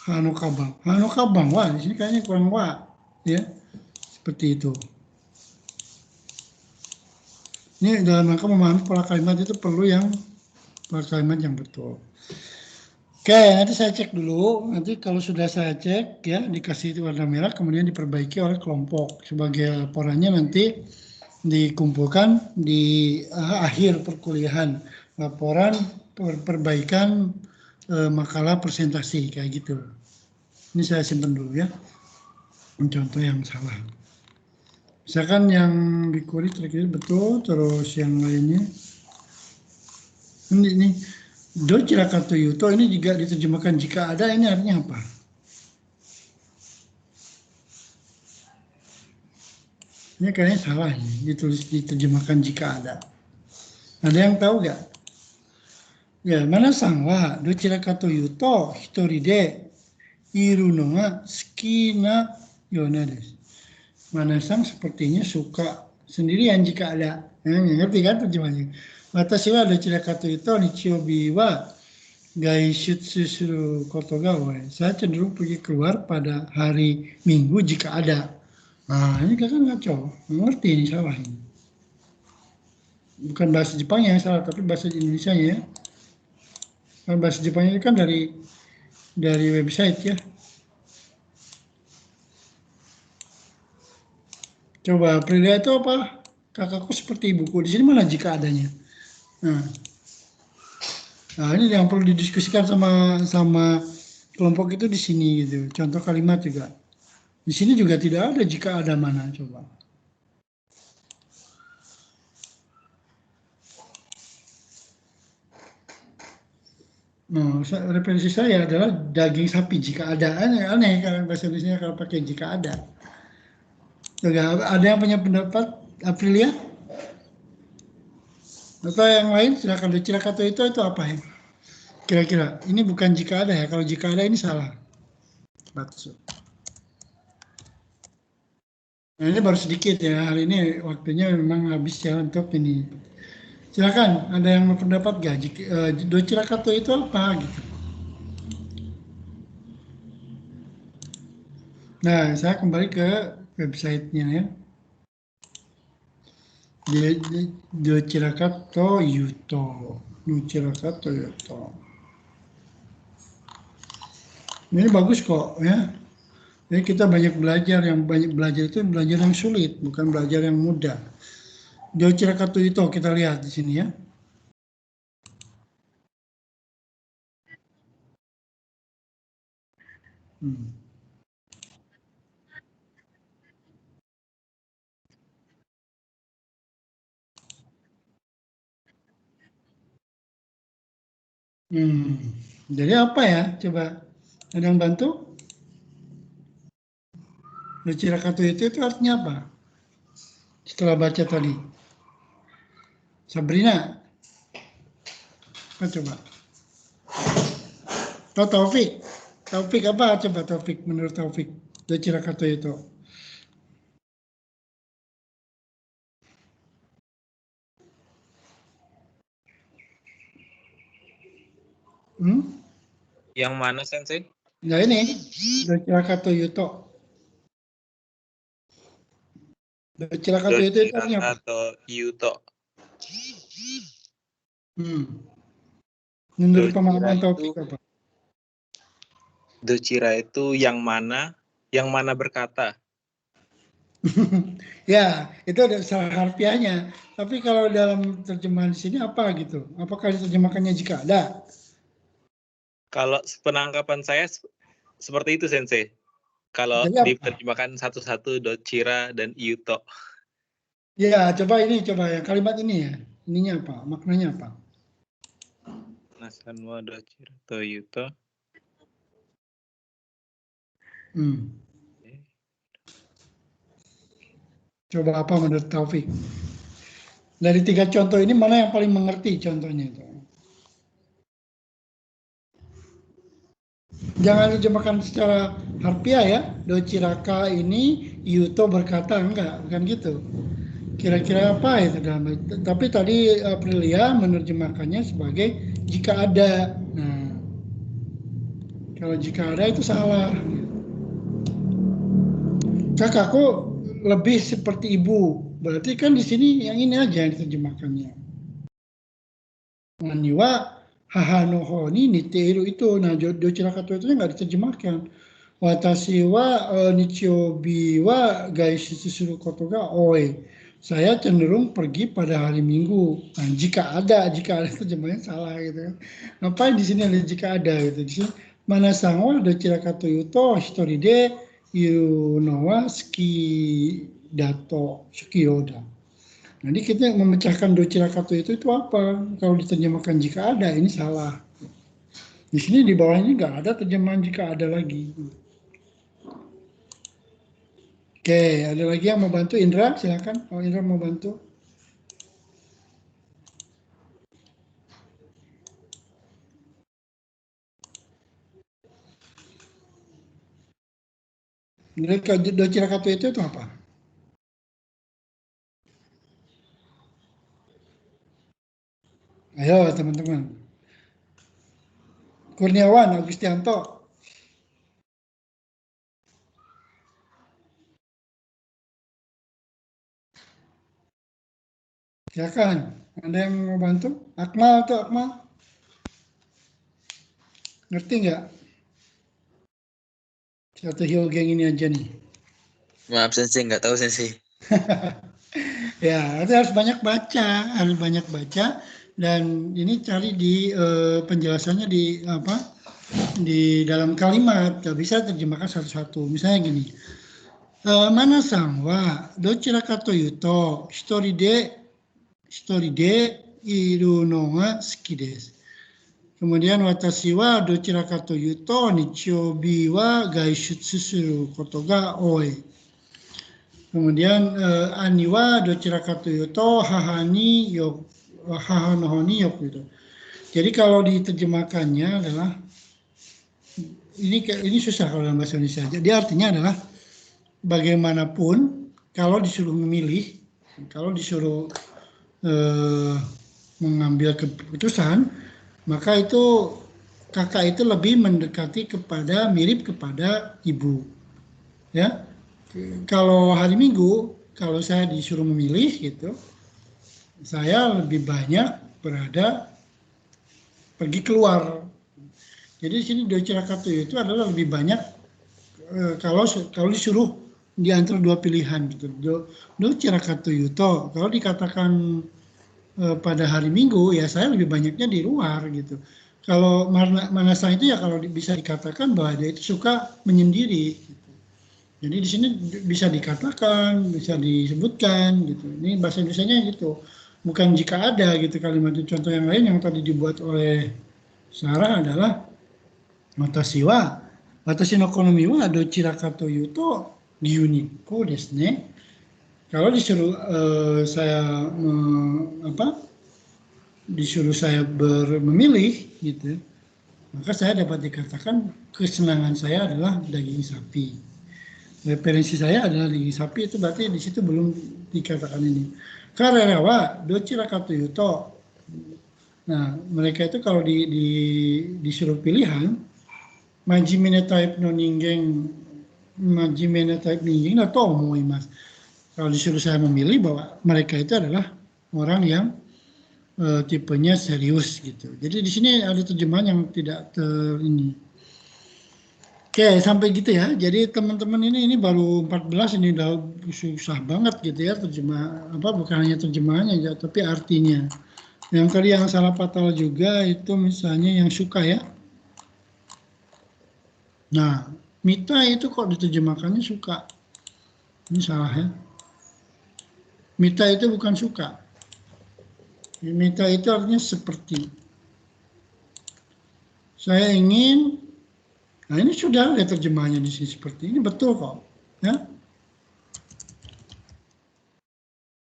hano kabang. Hano kabang wa di sini kayaknya kurang wa, ya. Seperti itu. Ini dalam rangka memahami pola kalimat itu perlu pola kalimat yang betul. Oke, nanti saya cek dulu. Nanti kalau sudah saya cek, ya, dikasih warna merah, kemudian diperbaiki oleh kelompok. Sebagai laporannya nanti dikumpulkan di akhir perkuliahan, laporan perbaikan makalah presentasi kayak gitu. Ini saya simpan dulu ya, contoh yang salah. Misalkan yang di query kira-kira betul, terus yang lainnya ini dochira ka to yuto, ini juga diterjemahkan jika ada, ini artinya apa? Ini kayaknya salah nih, diterjemahkan jika ada. Ada yang tahu nggak? Ya, mana-san wa dochira ka to yuto hitori de iru no ga suki na yona desu. Mana-san sepertinya suka sendirian jika ada. Ngerti kan terjemahnya? Watashi wa dochira ka to yuto nichiyoubi wa gaishutsu suru koto ga oi. Saya cenderung pergi keluar pada hari Minggu jika ada. Nah, ini kan ngaco, ngerti ini salah ini. Bukan bahasa Jepang yang salah, tapi bahasa Indonesia ya. Kan bahasa Jepangnya kan dari website ya. Coba Aprilia itu apa? Kakakku seperti ibuku. Di sini mana jika adanya? Nah, ini yang perlu didiskusikan sama kelompok itu di sini gitu. Contoh kalimat juga. Di sini juga tidak ada jika ada mana, coba. Nah, referensi saya adalah daging sapi jika ada. Aneh kalau bahasa Indonesia kalau pakai jika ada. Juga ada yang punya pendapat, Aprilia? Atau yang lain silakan. Dochira ka to yuto itu apa ya? Kira-kira ini bukan jika ada ya. Kalau jika ada ini salah. Batsu. Nah, ini baru sedikit ya. Hari ini waktunya memang habis ya untuk ini. Silakan, ada yang mau pendapat gak? Docirakato itu apa gitu? Nah, saya kembali ke websitenya ya. Docirakato Yuto. Docirakato Yuto. Ini bagus kok ya. Jadi kita banyak belajar itu belajar yang sulit, bukan belajar yang mudah. Docirakato Yuto kita lihat di sini ya. Jadi apa ya? Coba ada yang bantu? Docirakato itu artinya apa? Setelah baca tadi. Sabrina. Apa coba? Taufik. Taufik apa coba Taufik menurut Taufik? Docirakato itu. Yang mana Sensei? Nah ini Docirakato Yuto. Docirakato itu artinya apa? Docirakato Yuto. Menurut pemahaman Taufik apa? Docira itu yang mana berkata. Ya, itu ada salah harfiahnya. Tapi kalau dalam terjemahan di sini apa gitu? Apakah diterjemahkannya jika ada? Kalau penangkapan saya seperti itu Sensei. Kalau diterjemahkan satu-satu Docira dan Yuto. Ya, coba yang kalimat ini ya. Ininya apa? Maknanya apa? Nasanwa Docirato Yuto. Coba apa menurut Taufik? Dari 3 contoh ini mana yang paling mengerti contohnya itu? Jangan terjemahkan secara harfiah ya. Dociraka ini Yuto berkata, enggak, bukan gitu. Kira-kira apa itu dalam? Tapi tadi Aprilia menerjemahkannya sebagai jika ada. Nah, kalau jika ada itu salah. Kakakku lebih seperti ibu. Berarti kan di sini yang ini aja yang diterjemahkannya. Maniwa hahanoho ni niteiru itu. Nah, docirakato itu nggak diterjemahkan. Watashi wa nichiobi wa gaishitsu suru koto ga oi. Saya cenderung pergi pada hari Minggu. Nah, jika ada terjemahnya salah gitu. Ngapain di sini ada jika ada gitu. Di sini mana-san wa docirakato yuto hitori de yunowa ski dato sukiyoda. Jadi kita memecahkan docirakato itu apa? Kalau diterjemahkan jika ada, ini salah. Di sini di bawahnya nggak ada terjemahan jika ada lagi. Oke, ada lagi yang mau bantu? Indra, silakan. Kalau Indra mau bantu. Docirakato itu apa? Ayo teman-teman. Kurniawan, Agustianto. Silakan. Ada yang mau bantu? Akmal atau Akmal? Ngerti nggak? Satu hyogeng ini aja nih. Maaf Sensei, nggak tahu Sensei. Ya, harus banyak baca, dan ini cari di penjelasannya di dalam kalimat, nggak bisa terjemahkan satu-satu. Misalnya gini, mana-san wa docirakato yuto hitori de iru no ga suki desu. Kemudian watashi wa docirakato yuto nichiobi wa gaishutsu suru koto ga oi. Kemudian ani wa docirakato yuto haha no ho ni yoku itu. Jadi kalau diterjemahkannya adalah ini susah kalau dalam bahasa Indonesia. Jadi artinya adalah bagaimanapun kalau disuruh memilih, kalau disuruh mengambil keputusan, maka itu kakak itu lebih mendekati kepada mirip kepada ibu. Ya, kalau hari Minggu, kalau saya disuruh memilih gitu, saya lebih banyak berada pergi keluar. Jadi di sini Docerakatuyu itu adalah lebih banyak kalau disuruh di antara dua pilihan gitu. Docerakatuyu to kalau dikatakan pada hari Minggu ya saya lebih banyaknya di luar gitu. Kalau Manasa itu ya kalau bisa dikatakan bahwa dia itu suka menyendiri. Gitu. Jadi di sini bisa dikatakan, bisa disebutkan gitu. Ini bahasa Indonesianya gitu. Bukan jika ada gitu kalimat itu. Contoh yang lain yang tadi dibuat oleh Sarah adalah watashi no konomi wa dochiraka toいうとgyuniku desu ne. Kalau disuruh disuruh saya memilih gitu, maka saya dapat dikatakan kesenangan saya adalah daging sapi. Referensi saya adalah daging sapi, itu berarti di situ belum dikatakan ini. Karena wa dochiraka toいうと, nah mereka itu kalau disuruh pilihan, majime type no ningen, majime type ningen da to omoimasu. Kalau disuruh saya memilih bahwa mereka itu adalah orang yang tipenya serius gitu. Jadi di sini ada terjemahan yang tidak ini. Oke, sampai gitu ya. Jadi teman-teman ini baru 14, ini udah susah banget gitu ya terjemah bukan hanya terjemahannya ya, tapi artinya. Yang tadi yang salah fatal juga itu misalnya yang suka ya. Nah, mita itu kok diterjemahkannya suka. Ini salah ya. Mita itu bukan suka. Mita itu artinya seperti. Saya ingin, nah ini sudah ada terjemahannya di sini seperti ini, betul kok. Ya.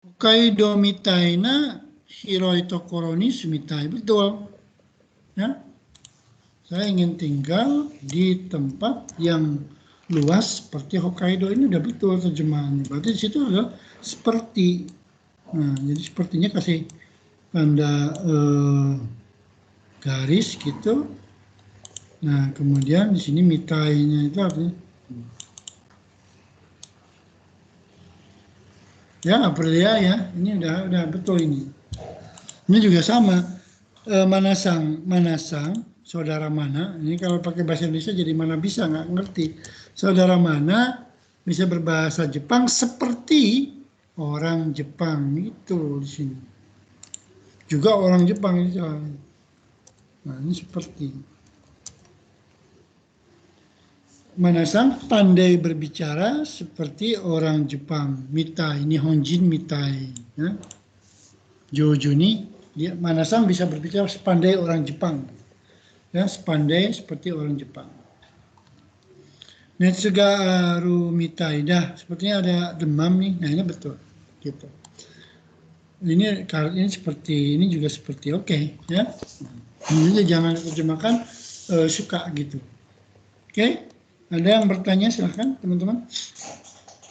Hokkaido mitai na hiroi tokoro ni sumitai, betul. Ya. Saya ingin tinggal di tempat yang luas seperti Hokkaido, ini udah betul terjemahannya. Berarti di situ adalah seperti. Nah, jadi sepertinya kasih tanda garis gitu. Nah, kemudian di sini mitainya itu artinya ya Aprilia ya. Ini udah betul ini. Ini juga sama. Manasang, saudara mana. Ini kalau pakai bahasa Indonesia jadi mana bisa, nggak ngerti. Saudara mana bisa berbahasa Jepang seperti orang Jepang itu di sini. Juga orang Jepang itu. Nah, ini seperti. Manasang pandai berbicara seperti orang Jepang. Mitai, Nihonjin mitai. Ya. Jojo ni, Manasang bisa berbicara sepandai orang Jepang. Ya, sepandai seperti orang Jepang. Netsugaru mitai, dah sepertinya ada demam nih. Nah ini betul, gitu. Ini seperti ini juga seperti oke, ya. Ini jangan terjemahkan suka gitu. Oke, ada yang bertanya silahkan teman-teman.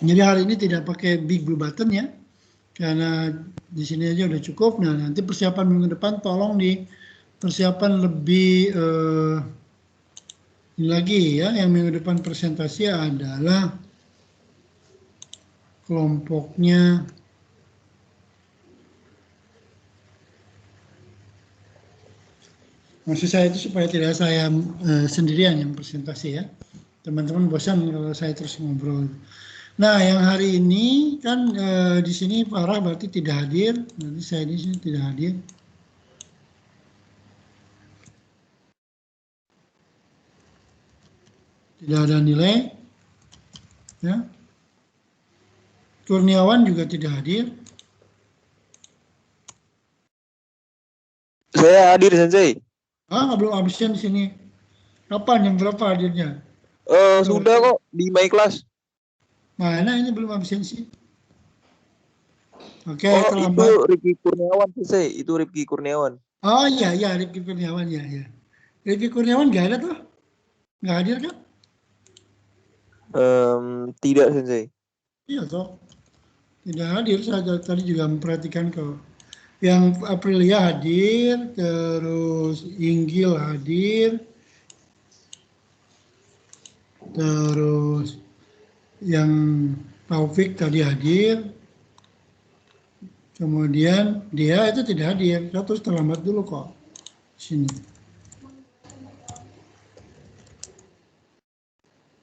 Jadi hari ini tidak pakai big blue button ya, karena di sini aja udah cukup. Nah nanti persiapan minggu depan tolong persiapan lebih lagi ya, yang minggu depan presentasi adalah kelompoknya maksud saya itu supaya tidak saya sendirian yang presentasi ya, teman-teman bosan kalau saya terus ngobrol. Nah yang hari ini kan di sini Farah berarti tidak hadir, nanti saya di sini tidak hadir. Tidak ada nilai, ya. Kurniawan juga tidak hadir. Saya hadir, Sensei. Belum absen di sini. Kapan, yang berapa hadirnya? Sudah kok di my class. Mana ini belum absensi? Oke, itu terlambat. Rifki Kurniawan, Sensei. Itu Rifki Kurniawan. Oh iya, iya, Rifki Kurniawan, ya, ya. Rifki Kurniawan nggak ada tuh? Nggak hadir kan? Tidak Sensei. Iya toh. Tidak hadir, saya tadi juga memperhatikan kok. Yang Aprilia hadir, terus Inggil hadir, terus yang Taufik tadi hadir, kemudian dia itu tidak hadir, saya terus terlambat dulu kok sini.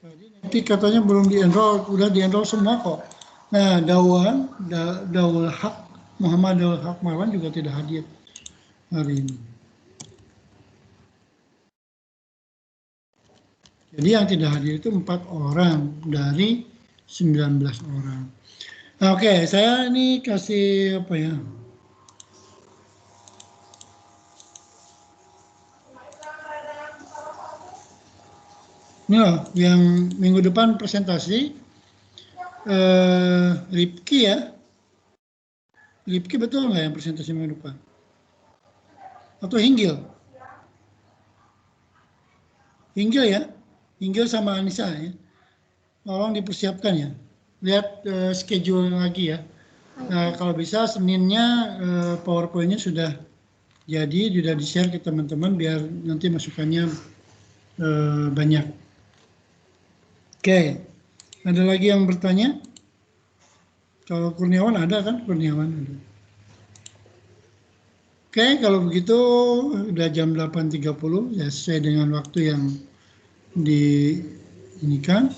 Tadi nanti katanya belum di-enroll, udah di-enroll semua kok. Nah, Daul Haq, Muhammad Daul Haq Malan juga tidak hadir hari ini. Jadi yang tidak hadir itu 4 orang dari 19 orang. Oke, saya ini kasih apa ya? Ini loh, yang minggu depan presentasi Ripki ya. Ripki betul nggak yang presentasi minggu depan? Atau Hinggil? Hinggil ya? Hinggil sama Anissa ya. Tolong dipersiapkan ya. Lihat schedule lagi ya. Nah, kalau bisa Seninnya PowerPoint-nya sudah jadi, sudah di-share ke teman-teman biar nanti masukannya banyak. Oke, ada lagi yang bertanya? Kalau Kurniawan ada kan? Kurniawan ada. Oke, kalau begitu udah jam 8.30 ya, sesuai dengan waktu yang diinikan.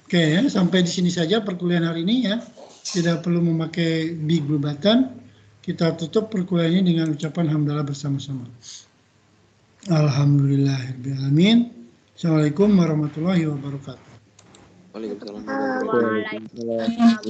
Oke ya, sampai di sini saja perkuliahan hari ini ya. Tidak perlu memakai big blue button. Kita tutup perkuliahan ini dengan ucapan hamdalah bersama-sama. Alhamdulillahirrahmanirrahim. Assalamualaikum warahmatullahi wabarakatuh. Waalaikumsalam.